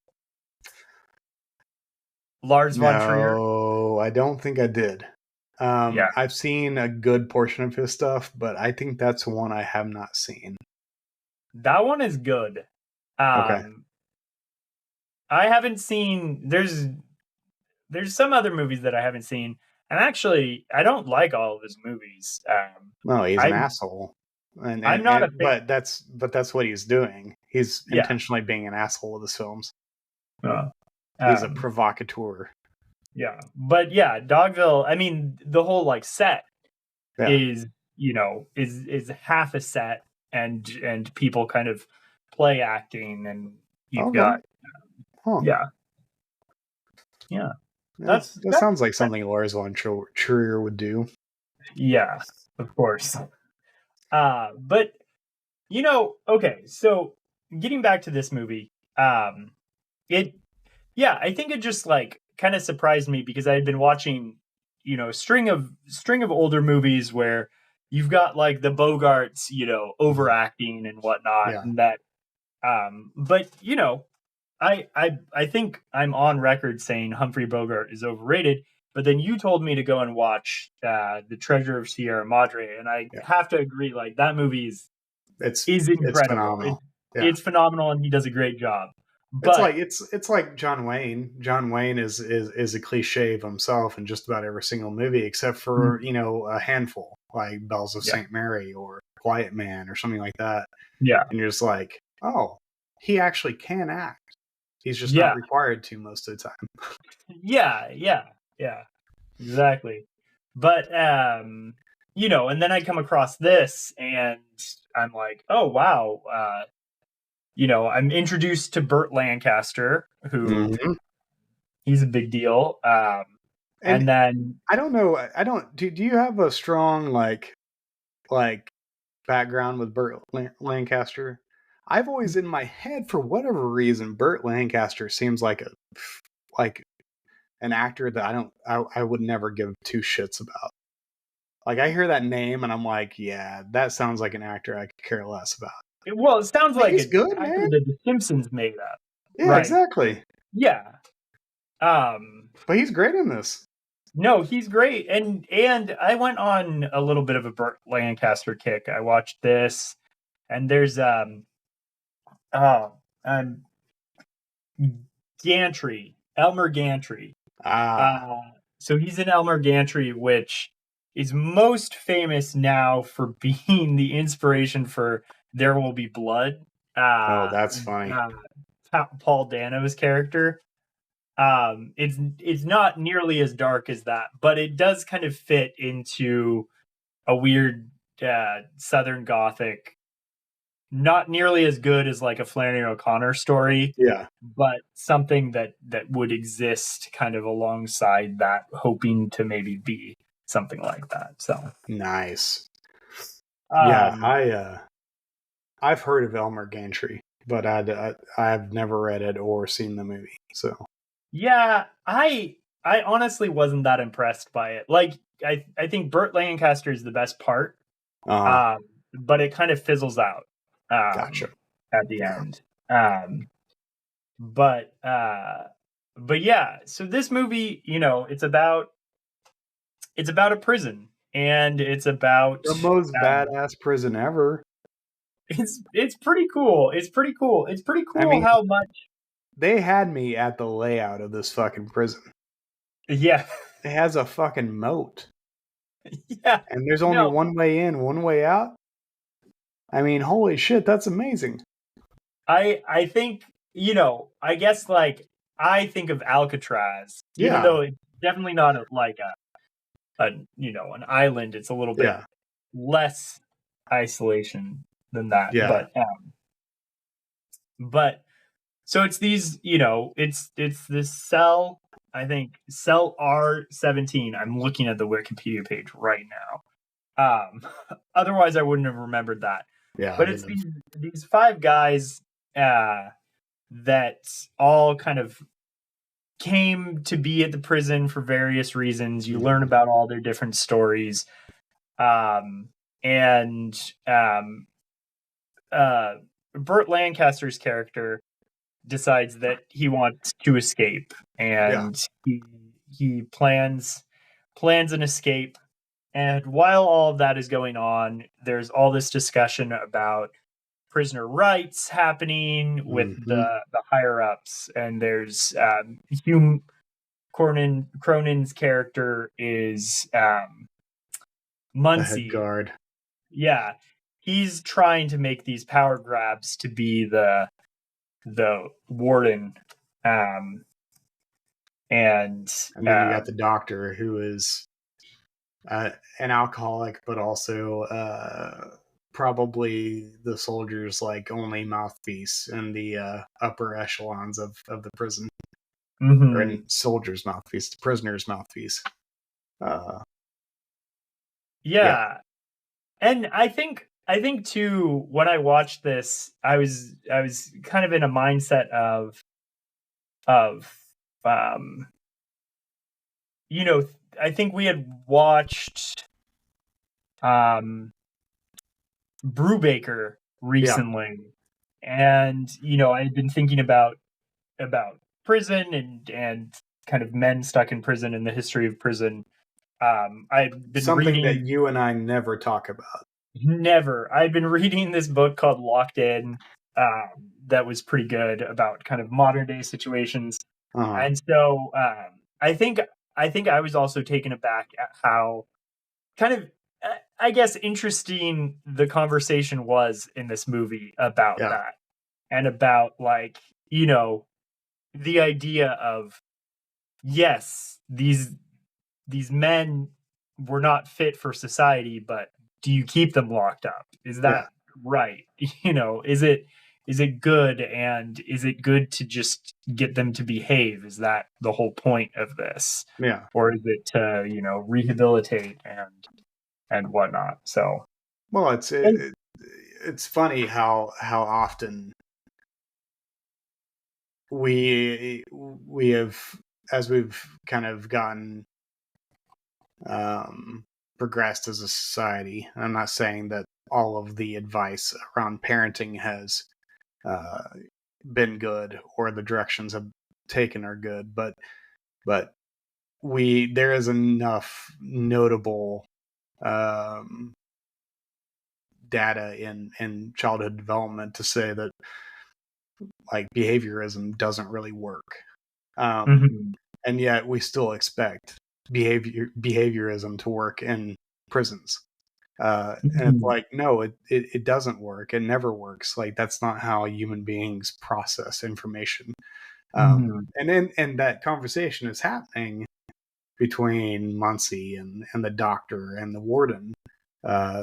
Lars von Trier? No, I don't think I did. I've seen a good portion of his stuff, but I think that's one I have not seen. That one is good. Okay. I haven't seen. There's some other movies that I haven't seen, and actually, I don't like all of his movies. No, he's an asshole, and I'm not a fan. But that's what he's doing. He's intentionally being an asshole with his films. He's a provocateur. Yeah, but Dogville. I mean, the whole like set is half a set, and people kind of play acting, and you've got that sounds like something Lars von Trier would do. Yeah, of course. But okay. So getting back to this movie, I think it just like kind of surprised me because I had been watching, string of older movies where you've got like the Bogarts, overacting and whatnot, and that. But I think I'm on record saying Humphrey Bogart is overrated. But then you told me to go and watch The Treasure of Sierra Madre, and I have to agree. Like, that movie is incredible. It's phenomenal. It's phenomenal, and he does a great job. But it's like John Wayne. John Wayne is a cliche of himself in just about every single movie, except for a handful, like Bells of St. Mary or Quiet Man or something like that. Yeah, and you're just like, oh, he actually can act. He's just not required to most of the time. Yeah, exactly. But and then I come across this, and I'm like, oh wow. I'm introduced to Burt Lancaster, who he's a big deal. And then I don't know. Do you have a strong like background with Burt Lancaster? I've always in my head, for whatever reason, Burt Lancaster seems like an actor that I would never give two shits about. Like, I hear that name and I'm like, yeah, that sounds like an actor I could care less about. it sounds like he's an good, actor man. that The Simpsons made up. Yeah, right. Exactly. Yeah. But he's great in this. No, he's great. And I went on a little bit of a Burt Lancaster kick. I watched this, and there's Gantry, Elmer Gantry. So he's in Elmer Gantry, which is most famous now for being the inspiration for There Will Be Blood. That's funny. Paul Dano's character. It's not nearly as dark as that, but it does kind of fit into a weird Southern Gothic. Not nearly as good as like a Flannery O'Connor story, yeah, but something that would exist kind of alongside that, hoping to maybe be something like that. So nice. Yeah, I've heard of Elmer Gantry, but I've never read it or seen the movie. So yeah, I honestly wasn't that impressed by it. Like I think Burt Lancaster is the best part, but it kind of fizzles out. Gotcha. At the end. But yeah, so this movie, it's about a prison, and it's about the most badass prison ever. It's pretty cool. It's pretty cool. It's pretty cool. I mean, how much they had me at the layout of this fucking prison. Yeah. It has a fucking moat. Yeah. And there's only one way in, one way out. I mean, holy shit, that's amazing. I think, I guess like I think of Alcatraz, even though it's definitely not like an island. It's a little bit less isolation than that. Yeah. But so it's these, it's this cell, I think cell R17. I'm looking at the Wikipedia page right now. Otherwise I wouldn't have remembered that. Yeah. But it's these 5 guys that all kind of came to be at the prison for various reasons. You learn about all their different stories. Burt Lancaster's character decides that he wants to escape, and he plans an escape. And while all of that is going on, there's all this discussion about prisoner rights happening with the higher ups, and there's Hugh Cronin's character is Muncie. The head guard. Yeah, he's trying to make these power grabs to be the warden, and then you got the doctor, who is an alcoholic, but also probably the soldiers' like only mouthpiece in the upper echelons of the prison, or in soldiers' mouthpiece, the prisoner's mouthpiece. And I think too, when I watched this, I was kind of in a mindset of I think we had watched Brubaker recently, and I had been thinking about prison and kind of men stuck in prison and the history of prison. I've been something reading that you and I never talk about. Never. I've been reading this book called Locked In, that was pretty good, about kind of modern day situations. And so I think I was also taken aback at how kind of, I guess, interesting the conversation was in this movie about that, and about like, the idea of, yes, these men were not fit for society, but do you keep them locked up? Is that right? Is it good? And is it good to just get them to behave? Is that the whole point of this? Yeah. Or is it to, rehabilitate and whatnot? So, Well, it's funny how often we have, as we've kind of gotten progressed as a society. I'm not saying that all of the advice around parenting has been good or the directions have taken are good, but there is enough notable data in childhood development to say that like behaviorism doesn't really work. And yet we still expect behaviorism to work in prisons. And it's like, no, it doesn't work. It never works. Like, that's not how human beings process information. And that conversation is happening between Muncie and the doctor and the warden,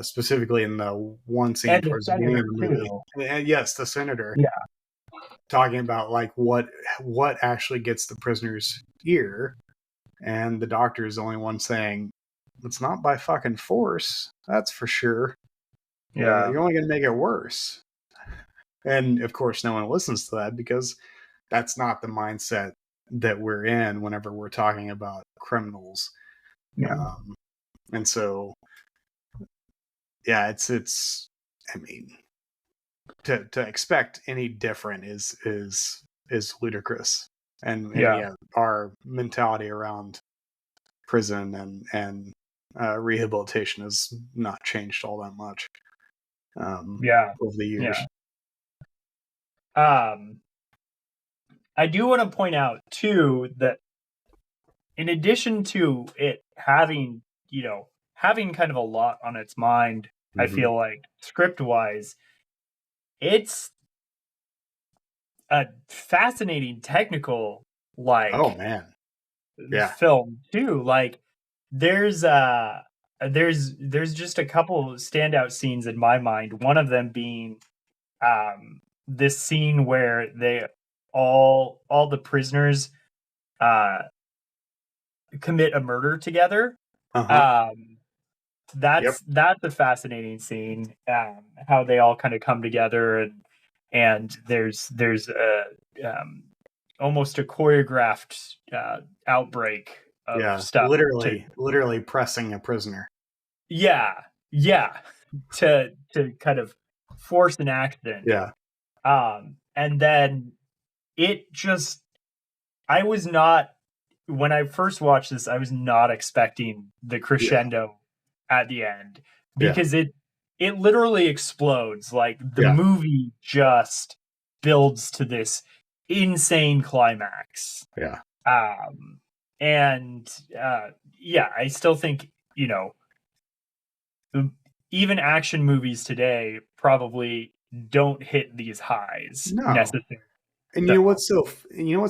specifically in the one scene and the towards the beginning of the movie. too. And yes, the senator. Yeah. Talking about like what actually gets the prisoner's ear, and the doctor is the only one saying it's not by fucking force, that's for sure. Yeah. You're only going to make it worse. And of course no one listens to that, because that's not the mindset that we're in whenever we're talking about criminals. Yeah. And so yeah, it's I mean, to expect any different is ludicrous. And yeah, our mentality around prison and rehabilitation has not changed all that much over the years. I do want to point out too that in addition to it having kind of a lot on its mind, I feel like script wise, it's a fascinating technical film too. Like there's just a couple standout scenes in my mind. One of them being this scene where they all the prisoners commit a murder together. That's a fascinating scene. How they all kind of come together, and there's a almost a choreographed outbreak of stuff. Literally pressing a prisoner. Yeah, to kind of force an accident. Yeah. And then it just, when I first watched this, I was not expecting the crescendo at the end, because it literally explodes. Like the movie just builds to this insane climax. Yeah. And I still think, even action movies today probably don't hit these highs necessarily. And you know what's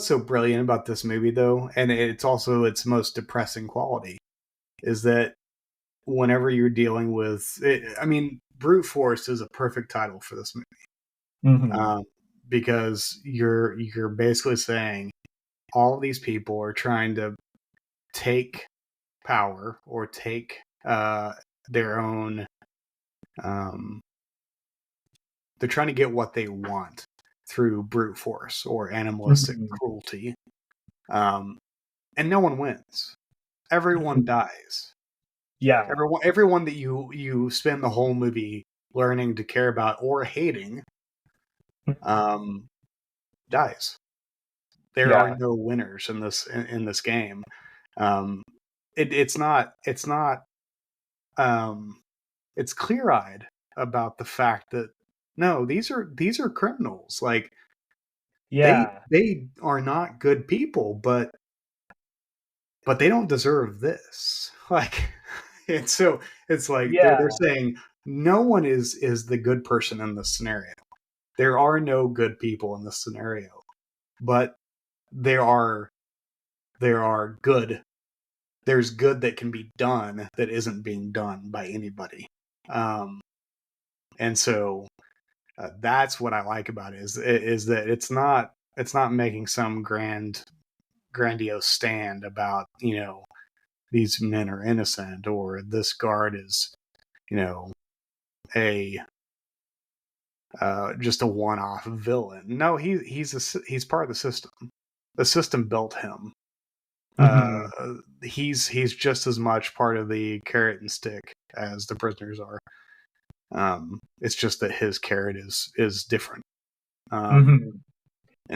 so brilliant about this movie though, and it's also its most depressing quality, is that whenever you're dealing with brute force is a perfect title for this movie. Because you're basically saying all of these people are trying to take power or take their own they're trying to get what they want through brute force or animalistic cruelty. And no one wins. Everyone dies. Yeah. Everyone that you spend the whole movie learning to care about or hating dies. There are no winners in this game. It's clear-eyed about the fact that no, these are criminals. Like they are not good people, but they don't deserve this. Like, and so it's like they're saying no one is the good person in this scenario. There are no good people in this scenario, but there are good. There's good that can be done that isn't being done by anybody. And so that's what I like about it is that it's not it's not making some grandiose stand about, these men are innocent or this guard is, a just a one-off villain. No, he's part of the system. The system built him. He's just as much part of the carrot and stick as the prisoners are. It's just that his carrot is different. And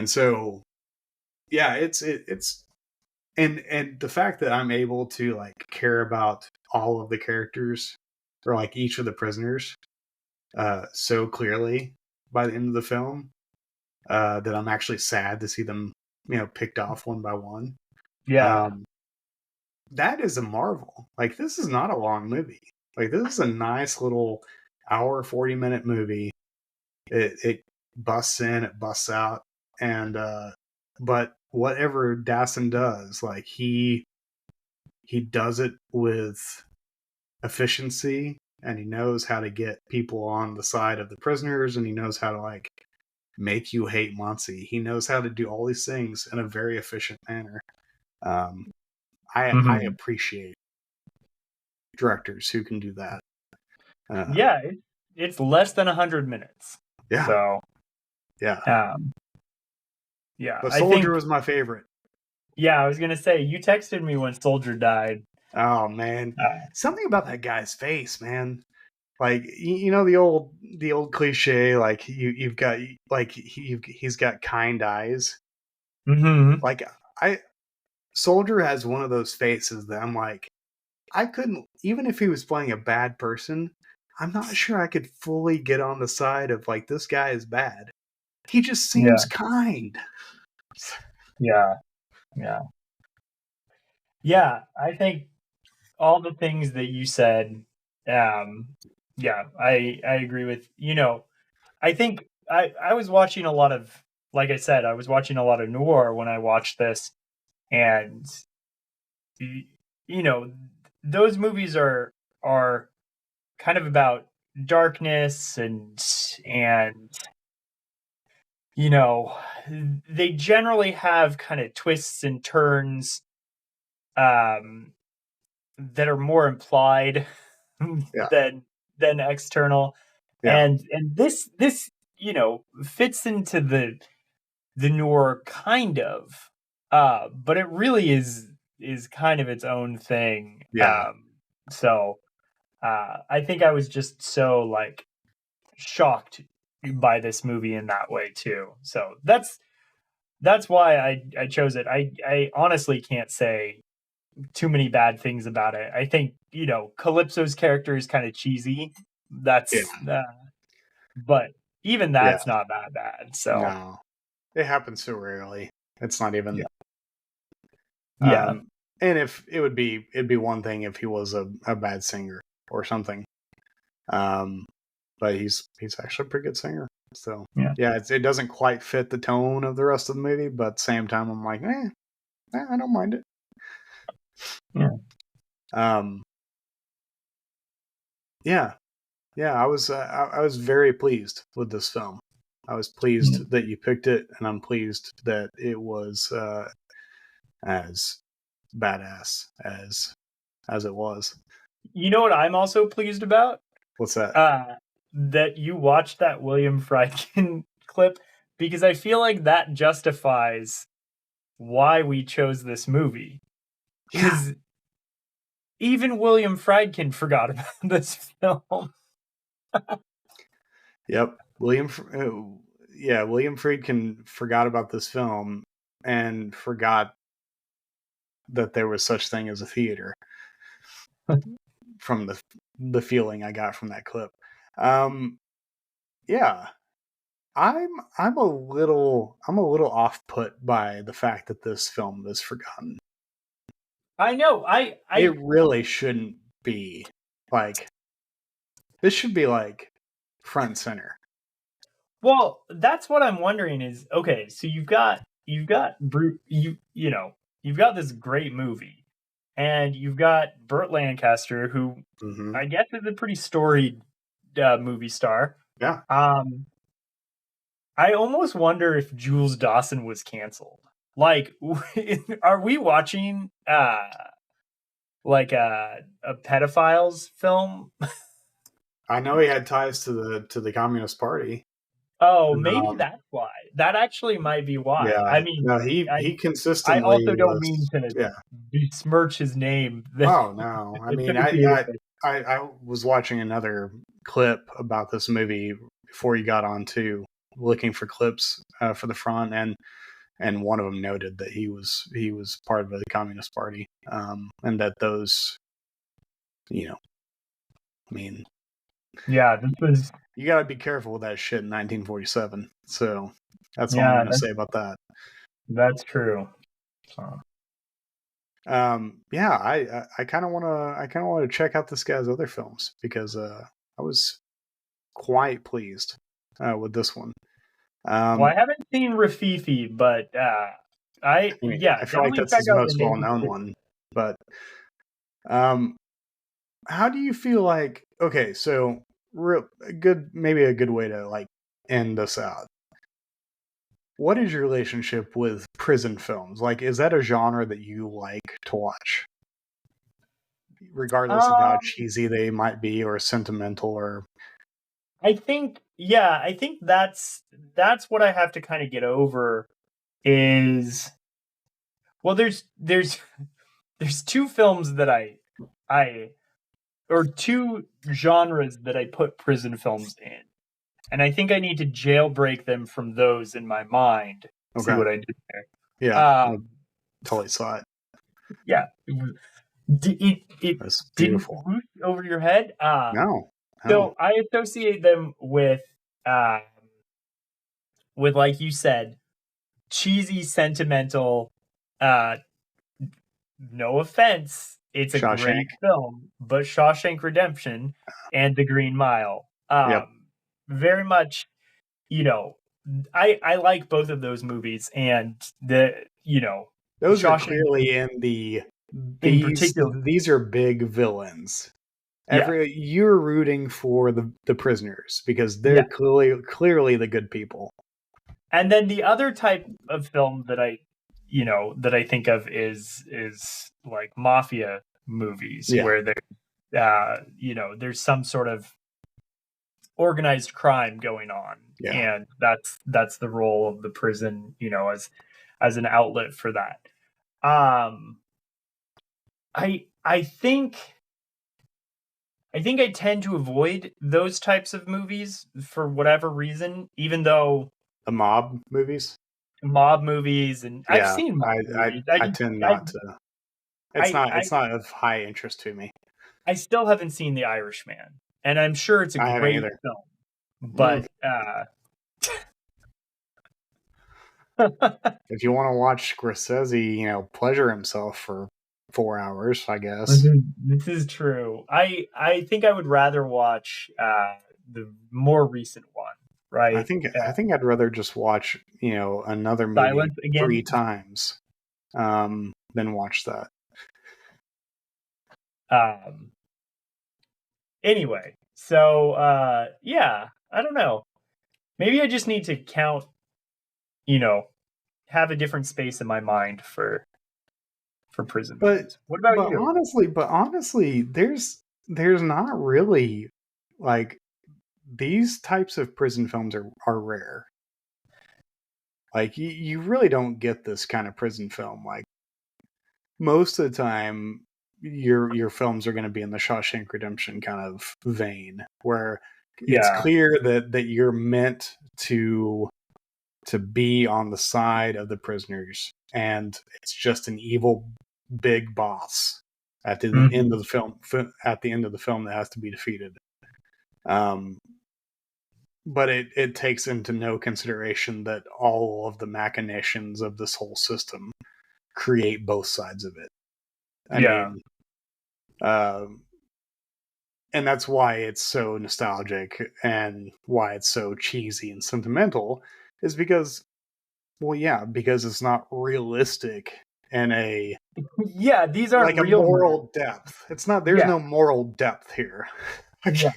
so, yeah, it's and the fact that I'm able to like care about all of the characters or like each of the prisoners so clearly by the end of the film that I'm actually sad to see them, picked off one by one. Yeah. That is a marvel. Like, this is not a long movie. Like, this is a nice little hour, 40-minute movie. It busts in, it busts out, and but whatever Dassin does, like he does it with efficiency, and he knows how to get people on the side of the prisoners, and he knows how to like make you hate Muncie. He knows how to do all these things in a very efficient manner. I appreciate directors who can do that. Yeah, it's less than 100 minutes. Yeah. So, yeah. Yeah. But Soldier was my favorite. Yeah, I was gonna say, you texted me when Soldier died. Oh man, something about that guy's face, man. Like the old cliche, like you've got like he's got kind eyes. Like Soldier has one of those faces that I'm like, I couldn't, even if he was playing a bad person, I'm not sure I could fully get on the side of like, this guy is bad. He just seems kind. Yeah. I think all the things that you said, I agree with. I think I was watching a lot of, like I said, I was watching a lot of noir when I watched this, and those movies are kind of about darkness and they generally have kind of twists and turns that are more implied than external. Yeah. And this fits into the noir kind of, but it really is kind of its own thing. Yeah. So I think I was just so like shocked by this movie in that way too. So that's why I chose it. I honestly can't say too many bad things about it. I think, Calypso's character is kind of cheesy. That's but even that's not that bad. So no, it happens so rarely. It's not even. Yeah. And if it'd be one thing if he was a bad singer or something. But he's actually a pretty good singer. So it doesn't quite fit the tone of the rest of the movie, but at the same time I'm like, I don't mind it. I was very pleased with this film. I was pleased that you picked it, and I'm pleased that it was as badass as it was. You know what I'm also pleased about? What's that? That you watched that William Friedkin clip, because I feel like that justifies why we chose this movie. Because even William Friedkin forgot about this film. Yep. William Friedkin forgot about this film and forgot that there was such thing as a theater. From the feeling I got from that clip. I'm a little off put by the fact that this film is forgotten. I know. It really shouldn't be. Like, this should be like front and center. Well, that's what I'm wondering is, okay, so you've got you've got this great movie, and you've got Burt Lancaster, who I guess is a pretty storied movie star. Yeah. I almost wonder if Jules Dassin was canceled. Like, are we watching like a pedophiles film? I know he had ties to the Communist Party. Oh, maybe that's why. That actually might be why. Yeah. I mean, No, he consistently I also don't was, mean to yeah. besmirch his name. Oh no. I mean, I was watching another clip about this movie before you got on to looking for clips for the front, and one of them noted that he was part of the Communist Party, and that those, I mean, yeah, this was. You got to be careful with that shit in 1947. So that's all I'm going to say about that. That's true. So. Yeah, I kind of want to check out this guy's other films because I was quite pleased with this one. Well, I haven't seen Rafifi, but I feel like that's his most well-known one. But how do you feel like? Okay, so maybe a good way to like end this out. What is your relationship with prison films? Like, is that a genre that you like to watch? Regardless of how cheesy they might be or sentimental or... I think that's what I have to kind of get over is... Well, there's two films that or two genres that I put prison films in. And I think I need to jailbreak them from those in my mind. Okay. See what I did there? Yeah, I totally saw it. Yeah, it was beautiful. Didn't whoosh over your head. No. So I associate them with like you said, cheesy, sentimental. No offense, it's a great film, but Shawshank Redemption and The Green Mile. Yep. Very much, I like both of those movies, and those are clearly in these are big villains. You're rooting for the prisoners because they're clearly the good people. And then the other type of film that I think of is like mafia movies where there's some sort of organized crime going on, and that's the role of the prison, as an outlet for that. I think I tend to avoid those types of movies for whatever reason, even though the mob movies, and I've seen mob movies. I tend not to. It's not of high interest to me. I still haven't seen The Irishman. And I'm sure it's a great film, but if you want to watch Scorsese, pleasure himself for 4 hours, I guess. This is true. I think I would rather watch the more recent one, right? I think I'd rather just watch another movie 3 times than watch that. Anyway, so I don't know. Maybe I just need to count, have a different space in my mind for prison. But what about you? Honestly, there's not really like these types of prison films are rare. Like you really don't get this kind of prison film. Like most of the time, your films are going to be in the Shawshank Redemption kind of vein, where it's clear that you're meant to be on the side of the prisoners, and it's just an evil big boss at the end of the film. At the end of the film, that has to be defeated. But it takes into no consideration that all of the machinations of this whole system create both sides of it. I mean, and that's why it's so nostalgic and why it's so cheesy and sentimental is because it's not realistic in a these aren't like real a moral depth. It's not. There's no moral depth here. They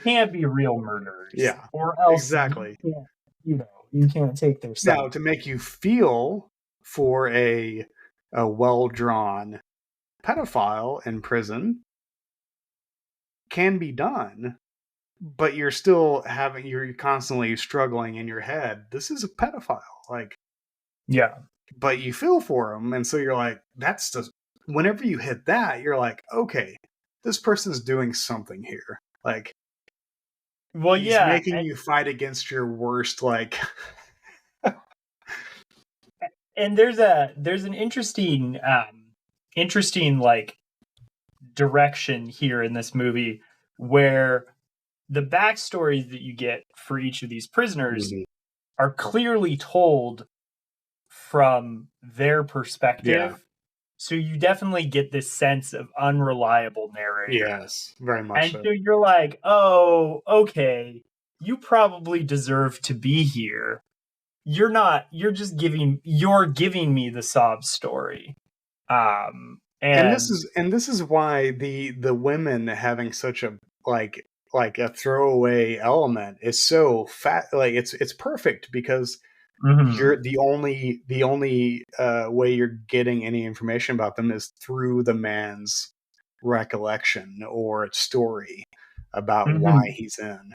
can't be real murderers. Yeah, or else exactly. You can't take their side. Now, to make you feel for a well-drawn pedophile in prison can be done, but you're constantly struggling in your head. This is a pedophile, like, yeah. But you feel for him, and so you're like, that's just. Whenever you hit that, you're like, okay, this person's doing something here. Like, well, he's yeah, making you fight against your worst, like. And there's an interesting like direction here in this movie where the backstories that you get for each of these prisoners are clearly told from their perspective. Yeah. So you definitely get this sense of unreliable narrator. Yes, very much. And so you're like, oh, okay, you probably deserve to be here. You're giving me the sob story. And this is why the women having such a like a throwaway element is so fat. Like it's perfect because you're the only way you're getting any information about them is through the man's recollection or story about why he's in.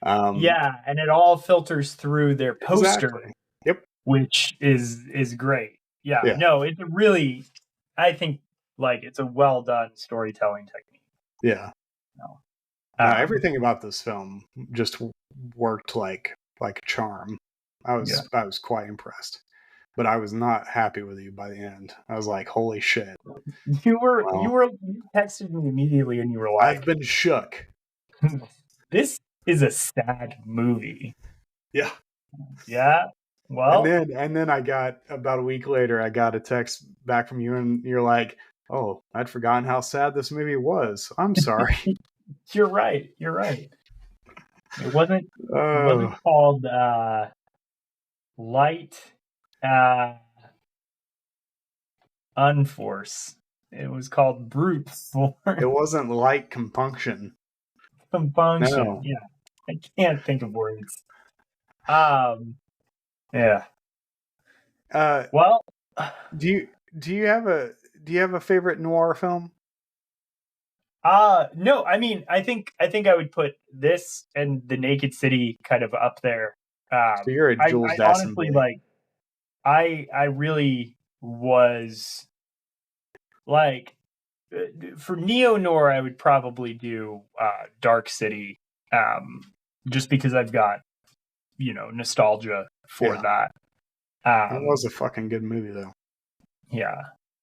Yeah, and it all filters through their poster. Exactly. Yep. Which is great. Yeah. No, it's a really, I think, like, it's a well done storytelling technique. Yeah. No. Everything about this film just worked like a charm. I was quite impressed, but I was not happy with you by the end. I was like, holy shit. You texted me immediately and you were like, I've been shook. This is a sad movie. Yeah. Yeah. Well, and then I got about a week later, I got a text back from you, and you're like, "Oh, I'd forgotten how sad this movie was. I'm sorry." You're right. It wasn't called Light Unforce. It was called Brute Force. It wasn't light compunction. Compunction. No. Yeah. I can't think of words. Yeah. Well, do you have a favorite noir film? No. I mean, I think I would put this and The Naked City kind of up there. So you're a Jules Dassin honestly, boy. like, I really was like, for neo-noir, I would probably do Dark City, just because I've got, nostalgia for that. It was a fucking good movie, though. Yeah.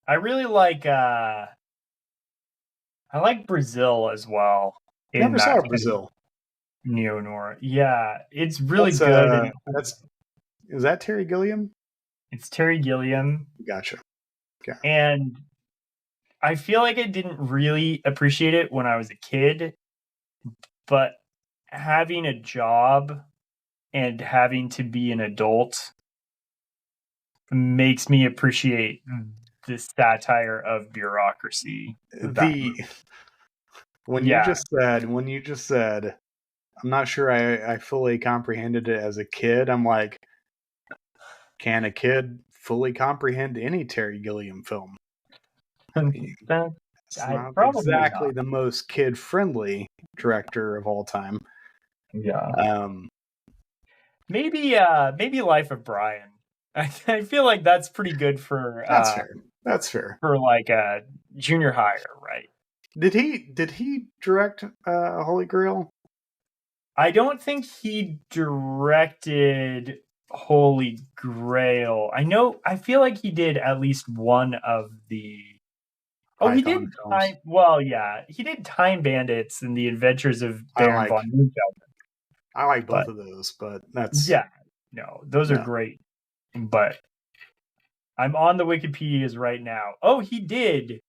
I really like I like Brazil as well. Never saw Brazil. Neo-noir. Yeah, it's really good. Is that Terry Gilliam? It's Terry Gilliam. Gotcha. Okay. And I feel like I didn't really appreciate it when I was a kid, but having a job and having to be an adult makes me appreciate the satire of bureaucracy. When you just said, I'm not sure I fully comprehended it as a kid. I'm like, can a kid fully comprehend any Terry Gilliam film? It's not exactly the most kid-friendly director of all time. Yeah. Maybe Life of Brian. I feel like that's pretty good for. That's fair for like a junior higher, right? Did he direct Holy Grail? I don't think he directed Holy Grail. I feel like he did at least one of the. Oh, he did. He did Time Bandits and the Adventures of Baron von Munchausen. I like both of those, but that's those are great. But I'm on the Wikipedias right now. Oh, he did.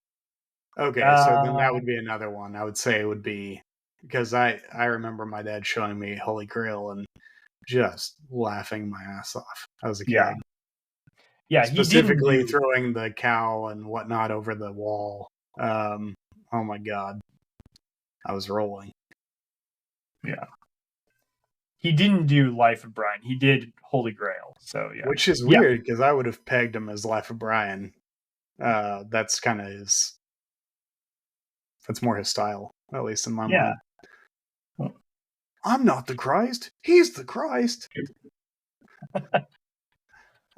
Okay, so then that would be another one. I would say it would be because I remember my dad showing me Holy Grail and just laughing my ass off. I was a kid. Yeah, specifically throwing the cow and whatnot over the wall. Oh my god, I was rolling. Yeah, he didn't do Life of Brian. He did Holy Grail. So yeah, which is weird because I would have pegged him as Life of Brian. That's kind of his. That's more his style, at least in my mind. I'm not the Christ. He's the Christ.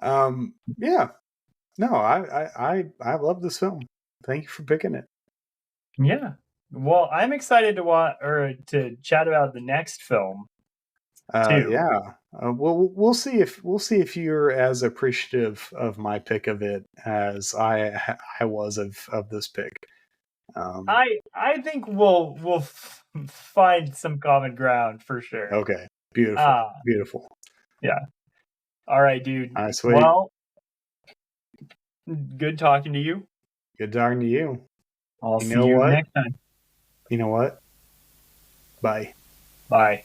Yeah. No, I love this film. Thank you for picking it. Yeah. Well, I'm excited to watch or to chat about the next film too. Yeah. We'll see if you're as appreciative of my pick of it as I was of this pick. I think we'll find some common ground for sure. Okay. Beautiful. Beautiful. Yeah. All right, dude. All right, sweet. Well, good talking to you. Good talking to you. I'll see you next time. You know what? Bye. Bye.